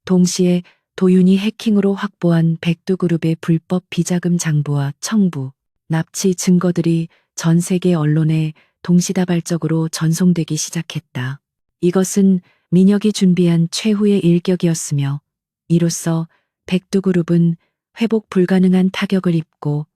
동시에 도윤이 해킹으로 확보한 백두그룹의 불법 비자금 장부와 청부, 납치 증거들이 전 세계 언론에 동시다발적으로 전송되기 시작했다. 이것은 민혁이 준비한 최후의 일격이었으며 이로써 백두그룹은 회복 불가능한 타격을 입고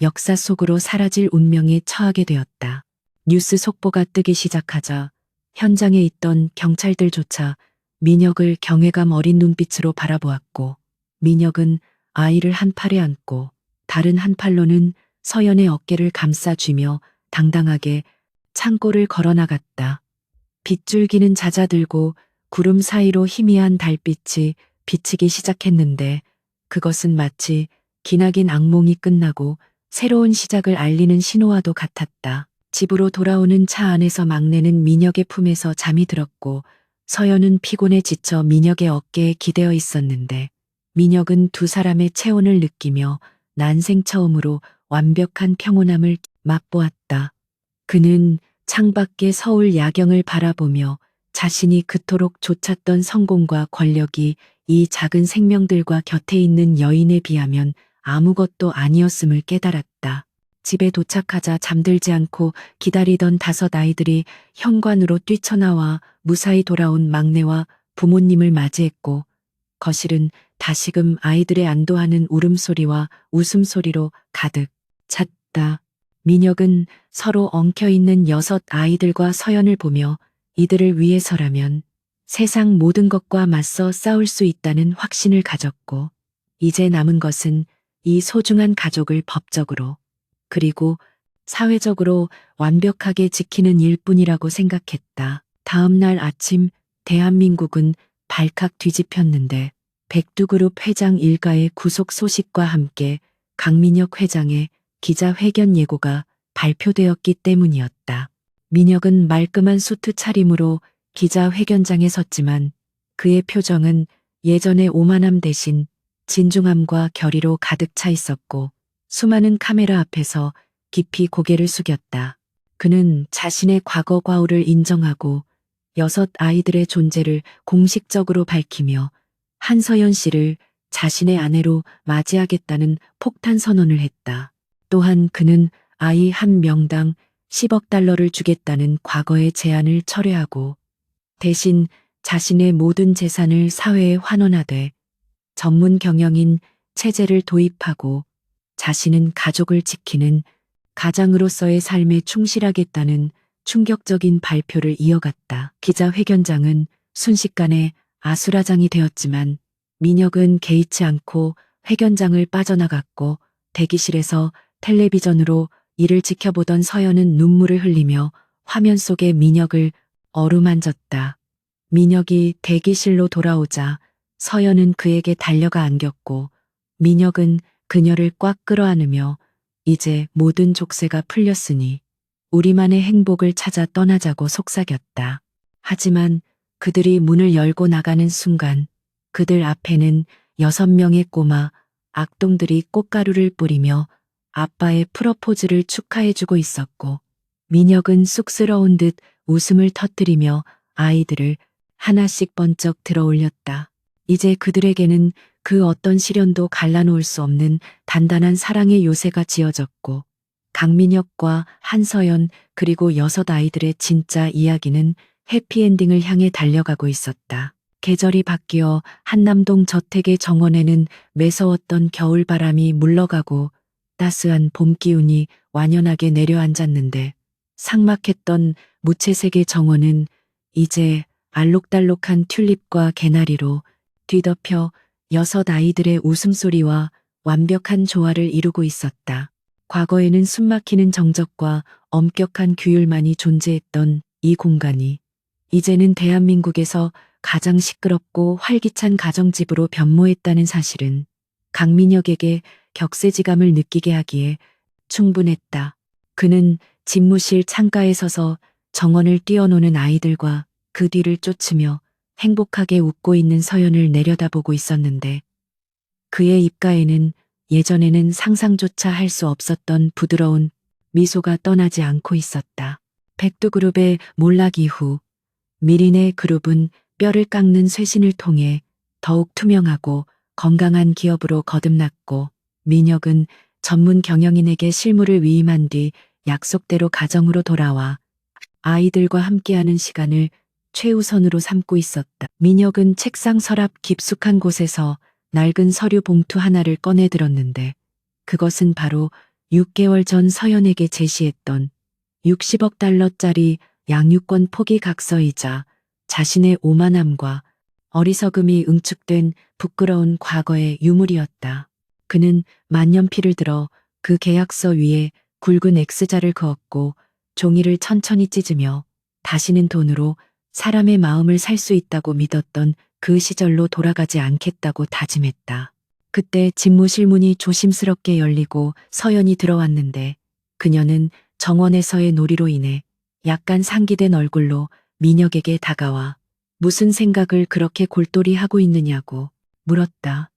역사 속으로 사라질 운명에 처하게 되었다. 뉴스 속보가 뜨기 시작하자 현장에 있던 경찰들조차 민혁을 경외감 어린 눈빛으로 바라보았고 민혁은 아이를 한 팔에 안고 다른 한 팔로는 서연의 어깨를 감싸쥐며 당당하게 창고를 걸어나갔다. 빗줄기는 잦아들고 구름 사이로 희미한 달빛이 비치기 시작했는데 그것은 마치 기나긴 악몽이 끝나고 새로운 시작을 알리는 신호와도 같았다. 집으로 돌아오는 차 안에서 막내는 민혁의 품에서 잠이 들었고 서연은 피곤에 지쳐 민혁의 어깨에 기대어 있었는데 민혁은 두 사람의 체온을 느끼며 난생 처음으로 완벽한 평온함을 맛보았다. 그는 창밖의 서울 야경을 바라보며 자신이 그토록 좇았던 성공과 권력이 이 작은 생명들과 곁에 있는 여인에 비하면 아무것도 아니었음을 깨달았다. 집에 도착하자 잠들지 않고 기다리던 다섯 아이들이 현관으로 뛰쳐나와 무사히 돌아온 막내와 부모님을 맞이했고 거실은 다시금 아이들의 안도하는 울음소리와 웃음소리로 가득 찼다. 민혁은 서로 엉켜있는 여섯 아이들과 서연을 보며 이들을 위해서라면 세상 모든 것과 맞서 싸울 수 있다는 확신을 가졌고 이제 남은 것은 이 소중한 가족을 법적으로 그리고 사회적으로 완벽하게 지키는 일뿐이라고 생각했다. 다음 날 아침 대한민국은 발칵 뒤집혔는데 백두그룹 회장 일가의 구속 소식과 함께 강민혁 회장의 기자회견 예고가 발표되었기 때문이었다. 민혁은 말끔한 수트 차림으로 기자회견장에 섰지만 그의 표정은 예전의 오만함 대신 진중함과 결의로 가득 차 있었고 수많은 카메라 앞에서 깊이 고개를 숙였다. 그는 자신의 과거 과오를 인정하고 여섯 아이들의 존재를 공식적으로 밝히며 한서연 씨를 자신의 아내로 맞이하겠다는 폭탄 선언을 했다. 또한 그는 아이 한 명당 10억 달러를 주겠다는 과거의 제안을 철회하고 대신 자신의 모든 재산을 사회에 환원하되 전문 경영인 체제를 도입하고 자신은 가족을 지키는 가장으로서의 삶에 충실하겠다는 충격적인 발표를 이어갔다. 기자회견장은 순식간에 아수라장이 되었지만 민혁은 개의치 않고 회견장을 빠져나갔고 대기실에서 텔레비전으로 이를 지켜보던 서연은 눈물을 흘리며 화면 속의 민혁을 어루만졌다. 민혁이 대기실로 돌아오자 서연은 그에게 달려가 안겼고 민혁은 그녀를 꽉 끌어안으며 이제 모든 족쇄가 풀렸으니 우리만의 행복을 찾아 떠나자고 속삭였다. 하지만 그들이 문을 열고 나가는 순간 그들 앞에는 6명의 꼬마 악동들이 꽃가루를 뿌리며 아빠의 프러포즈를 축하해주고 있었고 민혁은 쑥스러운 듯 웃음을 터뜨리며 아이들을 하나씩 번쩍 들어올렸다. 이제 그들에게는 그 어떤 시련도 갈라놓을 수 없는 단단한 사랑의 요새가 지어졌고 강민혁과 한서연 그리고 여섯 아이들의 진짜 이야기는 해피엔딩을 향해 달려가고 있었다. 계절이 바뀌어 한남동 저택의 정원에는 매서웠던 겨울바람이 물러가고 따스한 봄 기운이 완연하게 내려앉았는데 삭막했던 무채색의 정원은 이제 알록달록한 튤립과 개나리로 뒤덮여 여섯 아이들의 웃음소리와 완벽한 조화를 이루고 있었다. 과거에는 숨막히는 정적과 엄격한 규율만이 존재했던 이 공간이 이제는 대한민국에서 가장 시끄럽고 활기찬 가정집으로 변모했다는 사실은 강민혁에게 격세지감을 느끼게 하기에 충분했다. 그는 집무실 창가에 서서 정원을 뛰어노는 아이들과 그 뒤를 쫓으며 행복하게 웃고 있는 서연을 내려다보고 있었는데 그의 입가에는 예전에는 상상조차 할 수 없었던 부드러운 미소가 떠나지 않고 있었다. 백두그룹의 몰락 이후 미린의 그룹은 뼈를 깎는 쇄신을 통해 더욱 투명하고 건강한 기업으로 거듭났고 민혁은 전문 경영인에게 실무를 위임한 뒤 약속대로 가정으로 돌아와 아이들과 함께하는 시간을 최우선으로 삼고 있었다. 민혁은 책상 서랍 깊숙한 곳에서 낡은 서류 봉투 하나를 꺼내 들었는데 그것은 바로 6개월 전 서연에게 제시했던 60억 달러짜리 양육권 포기 각서이자 자신의 오만함과 어리석음이 응축된 부끄러운 과거의 유물이었다. 그는 만년필을 들어 그 계약서 위에 굵은 X자를 그었고 종이를 천천히 찢으며 다시는 돈으로 사람의 마음을 살 수 있다고 믿었던 그 시절로 돌아가지 않겠다고 다짐했다. 그때 집무실 문이 조심스럽게 열리고 서연이 들어왔는데 그녀는 정원에서의 놀이로 인해 약간 상기된 얼굴로 민혁에게 다가와 무슨 생각을 그렇게 골똘히 하고 있느냐고 물었다.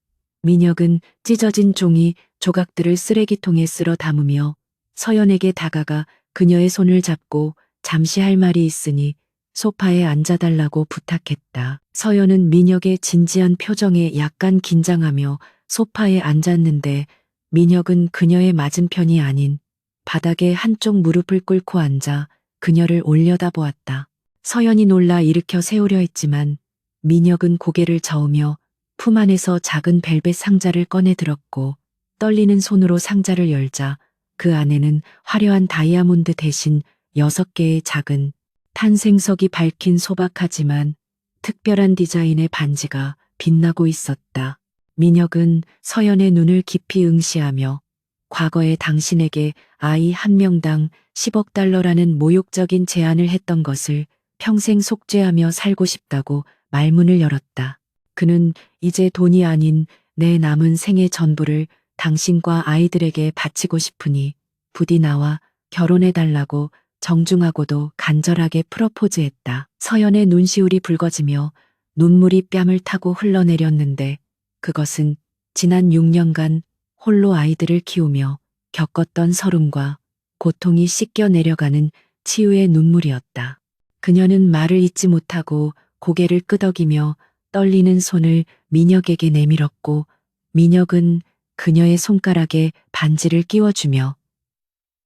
민혁은 찢어진 종이 조각들을 쓰레기통에 쓸어 담으며 서연에게 다가가 그녀의 손을 잡고 잠시 할 말이 있으니 소파에 앉아달라고 부탁했다. 서연은 민혁의 진지한 표정에 약간 긴장하며 소파에 앉았는데 민혁은 그녀의 맞은편이 아닌 바닥에 한쪽 무릎을 꿇고 앉아 그녀를 올려다보았다. 서연이 놀라 일으켜 세우려 했지만 민혁은 고개를 저으며 품 안에서 작은 벨벳 상자를 꺼내 들었고 떨리는 손으로 상자를 열자 그 안에는 화려한 다이아몬드 대신 6개의 작은 탄생석이 밝힌 소박하지만 특별한 디자인의 반지가 빛나고 있었다. 민혁은 서연의 눈을 깊이 응시하며 과거에 당신에게 아이 한 명당 10억 달러라는 모욕적인 제안을 했던 것을 평생 속죄하며 살고 싶다고 말문을 열었다. 그는 이제 돈이 아닌 내 남은 생의 전부를 당신과 아이들에게 바치고 싶으니 부디 나와 결혼해달라고 정중하고도 간절하게 프러포즈했다. 서연의 눈시울이 붉어지며 눈물이 뺨을 타고 흘러내렸는데 그것은 지난 6년간 홀로 아이들을 키우며 겪었던 서름과 고통이 씻겨 내려가는 치유의 눈물이었다. 그녀는 말을 잇지 못하고 고개를 끄덕이며 떨리는 손을 민혁에게 내밀었고 민혁은 그녀의 손가락에 반지를 끼워주며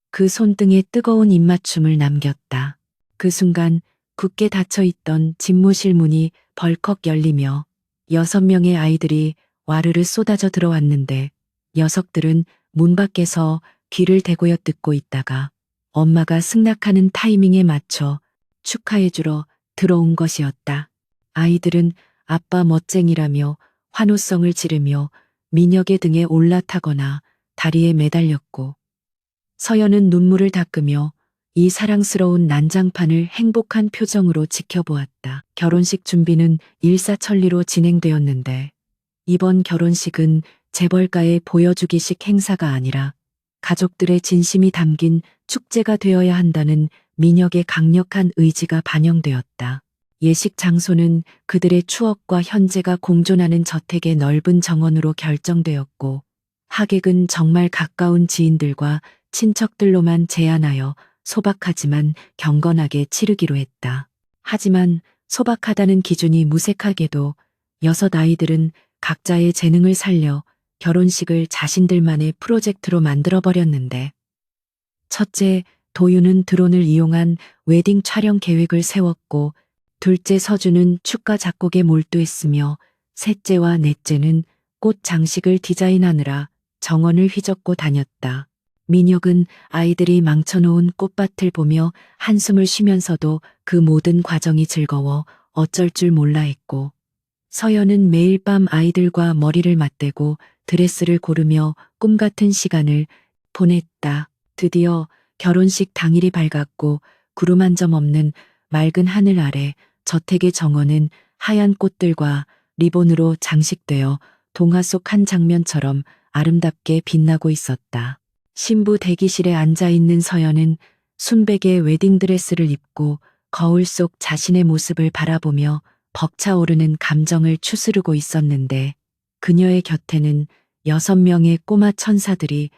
그 손등에 뜨거운 입맞춤을 남겼다. 그 순간 굳게 닫혀있던 집무실 문이 벌컥 열리며 6명의 아이들이 와르르 쏟아져 들어왔는데 녀석들은 문 밖에서 귀를 대고여 듣고 있다가 엄마가 승낙하는 타이밍에 맞춰 축하해주러 들어온 것이었다. 아이들은 아빠 멋쟁이라며 환호성을 지르며 민혁의 등에 올라타거나 다리에 매달렸고 서연은 눈물을 닦으며 이 사랑스러운 난장판을 행복한 표정으로 지켜보았다. 결혼식 준비는 일사천리로 진행되었는데 이번 결혼식은 재벌가의 보여주기식 행사가 아니라 가족들의 진심이 담긴 축제가 되어야 한다는 민혁의 강력한 의지가 반영되었다. 예식 장소는 그들의 추억과 현재가 공존하는 저택의 넓은 정원으로 결정되었고 하객은 정말 가까운 지인들과 친척들로만 제한하여 소박하지만 경건하게 치르기로 했다. 하지만 소박하다는 기준이 무색하게도 6 아이들은 각자의 재능을 살려 결혼식을 자신들만의 프로젝트로 만들어버렸는데 첫째, 도유는 드론을 이용한 웨딩 촬영 계획을 세웠고 둘째 서주는 축가 작곡에 몰두했으며 셋째와 넷째는 꽃 장식을 디자인하느라 정원을 휘젓고 다녔다. 민혁은 아이들이 망쳐놓은 꽃밭을 보며 한숨을 쉬면서도 그 모든 과정이 즐거워 어쩔 줄 몰라 했고 서연은 매일 밤 아이들과 머리를 맞대고 드레스를 고르며 꿈같은 시간을 보냈다. 드디어 결혼식 당일이 밝았고 구름 한 점 없는 맑은 하늘 아래 저택의 정원은 하얀 꽃들과 리본으로 장식되어 동화 속 한 장면처럼 아름답게 빛나고 있었다. 신부 대기실에 앉아있는 서연은 순백의 웨딩드레스를 입고 거울 속 자신의 모습을 바라보며 벅차오르는 감정을 추스르고 있었는데 그녀의 곁에는 6명의 꼬마 천사들이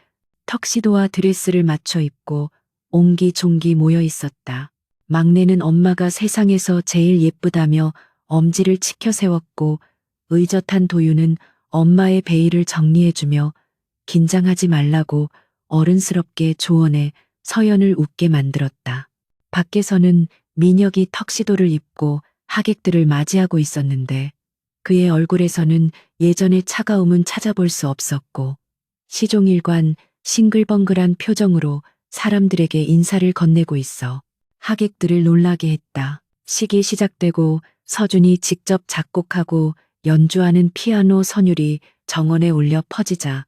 턱시도와 드레스를 맞춰 입고 옹기종기 모여 있었다. 막내는 엄마가 세상에서 제일 예쁘다며 엄지를 치켜 세웠고 의젓한 도유는 엄마의 베일을 정리해주며 긴장하지 말라고 어른스럽게 조언해 서연을 웃게 만들었다. 밖에서는 민혁이 턱시도를 입고 하객들을 맞이하고 있었는데 그의 얼굴에서는 예전의 차가움은 찾아볼 수 없었고 시종일관 싱글벙글한 표정으로 사람들에게 인사를 건네고 있어 하객들을 놀라게 했다. 식이 시작되고 서준이 직접 작곡하고 연주하는 피아노 선율이 정원에 울려 퍼지자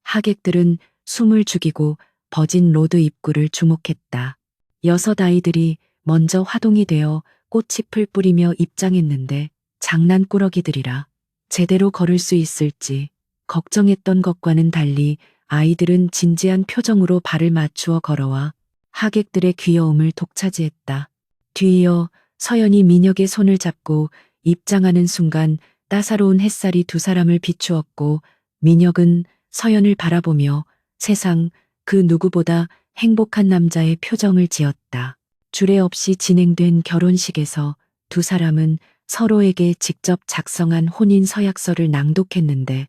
하객들은 숨을 죽이고 버진 로드 입구를 주목했다. 6 아이들이 먼저 화동이 되어 꽃잎을 뿌리며 입장했는데 장난꾸러기들이라 제대로 걸을 수 있을지 걱정했던 것과는 달리 아이들은 진지한 표정으로 발을 맞추어 걸어와 하객들의 귀여움을 독차지했다. 뒤이어 서연이 민혁의 손을 잡고 입장하는 순간 따사로운 햇살이 2 사람을 비추었고 민혁은 서연을 바라보며 세상 그 누구보다 행복한 남자의 표정을 지었다. 주례 없이 진행된 결혼식에서 2 사람은 서로에게 직접 작성한 혼인 서약서를 낭독했는데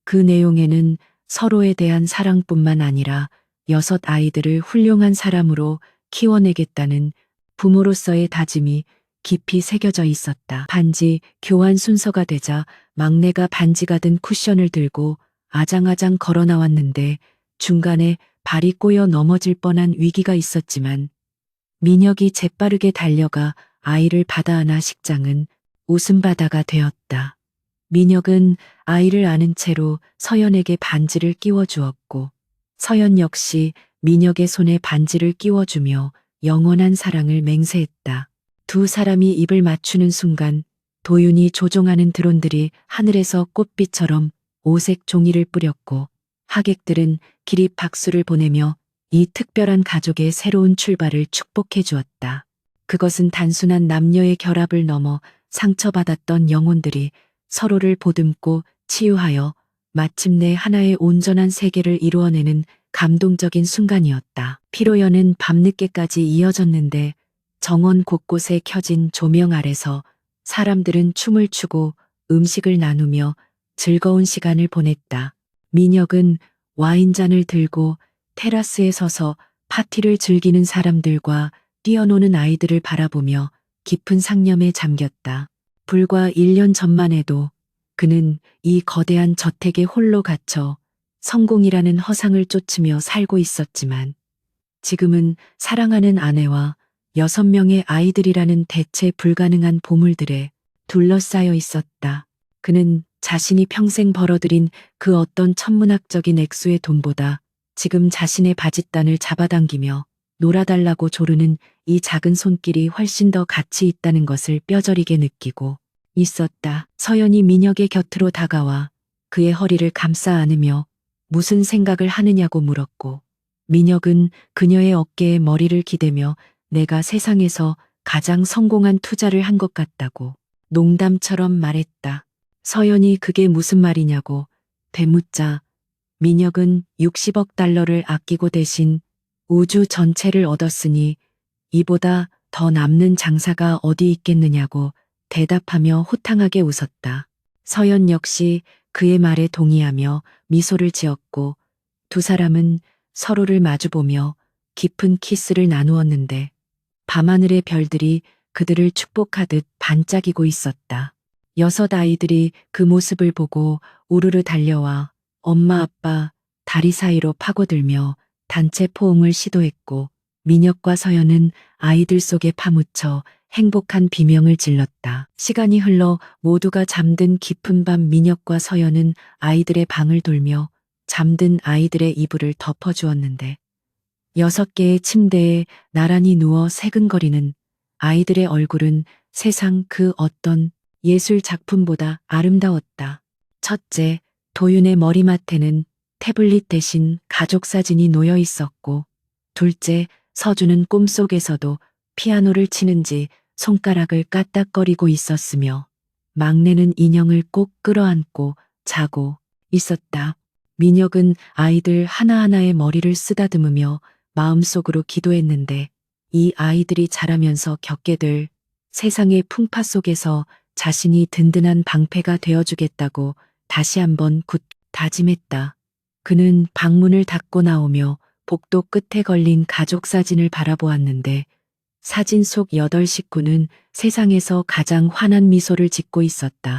그 내용에는 서로에 대한 사랑뿐만 아니라 6 아이들을 훌륭한 사람으로 키워내겠다는 부모로서의 다짐이 깊이 새겨져 있었다. 반지 교환 순서가 되자 막내가 반지가 든 쿠션을 들고 아장아장 걸어 나왔는데 중간에 발이 꼬여 넘어질 뻔한 위기가 있었지만 민혁이 재빠르게 달려가 아이를 받아안아 식장은 웃음바다가 되었다. 민혁은 아이를 안은 채로 서연에게 반지를 끼워주었고 서연 역시 민혁의 손에 반지를 끼워주며 영원한 사랑을 맹세했다. 2 사람이 입을 맞추는 순간 도윤이 조종하는 드론들이 하늘에서 꽃빛처럼 오색 종이를 뿌렸고 하객들은 기립 박수를 보내며 이 특별한 가족의 새로운 출발을 축복해 주었다. 그것은 단순한 남녀의 결합을 넘어 상처받았던 영혼들이 서로를 보듬고 치유하여 마침내 하나의 온전한 세계를 이루어내는 감동적인 순간이었다. 피로연은 밤늦게까지 이어졌는데 정원 곳곳에 켜진 조명 아래서 사람들은 춤을 추고 음식을 나누며 즐거운 시간을 보냈다. 민혁은 와인잔을 들고 테라스에 서서 파티를 즐기는 사람들과 뛰어노는 아이들을 바라보며 깊은 상념에 잠겼다. 불과 1년 전만 해도 그는 이 거대한 저택에 홀로 갇혀 성공이라는 허상을 쫓으며 살고 있었지만 지금은 사랑하는 아내와 6명의 아이들이라는 대체 불가능한 보물들에 둘러싸여 있었다. 그는 자신이 평생 벌어들인 그 어떤 천문학적인 액수의 돈보다 지금 자신의 바짓단을 잡아당기며 놀아달라고 조르는 이 작은 손길이 훨씬 더 가치 있다는 것을 뼈저리게 느끼고 있었다. 서연이 민혁의 곁으로 다가와 그의 허리를 감싸 안으며 무슨 생각을 하느냐고 물었고 민혁은 그녀의 어깨에 머리를 기대며 내가 세상에서 가장 성공한 투자를 한 것 같다고 농담처럼 말했다. 서연이 그게 무슨 말이냐고 되묻자 민혁은 60억 달러를 아끼고 대신 우주 전체를 얻었으니 이보다 더 남는 장사가 어디 있겠느냐고 대답하며 호탕하게 웃었다. 서연 역시 그의 말에 동의하며 미소를 지었고 2 사람은 서로를 마주보며 깊은 키스를 나누었는데 밤하늘의 별들이 그들을 축복하듯 반짝이고 있었다. 6 아이들이 그 모습을 보고 우르르 달려와 엄마 아빠 다리 사이로 파고들며 단체 포옹을 시도했고 민혁과 서연은 아이들 속에 파묻혀 행복한 비명을 질렀다. 시간이 흘러 모두가 잠든 깊은 밤 민혁과 서연은 아이들의 방을 돌며 잠든 아이들의 이불을 덮어주었는데 6개의 침대에 나란히 누워 새근거리는 아이들의 얼굴은 세상 그 어떤 예술 작품보다 아름다웠다. 첫째, 도윤의 머리맡에는 태블릿 대신 가족 사진이 놓여 있었고 둘째, 서준은 꿈속에서도 피아노를 치는지 손가락을 까딱거리고 있었으며 막내는 인형을 꼭 끌어안고 자고 있었다. 민혁은 아이들 하나하나의 머리를 쓰다듬으며 마음속으로 기도했는데 이 아이들이 자라면서 겪게 될 세상의 풍파 속에서 자신이 든든한 방패가 되어주겠다고 다시 한번 굳 다짐했다. 그는 방문을 닫고 나오며 복도 끝에 걸린 가족 사진을 바라보았는데 사진 속 8 식구는 세상에서 가장 환한 미소를 짓고 있었다.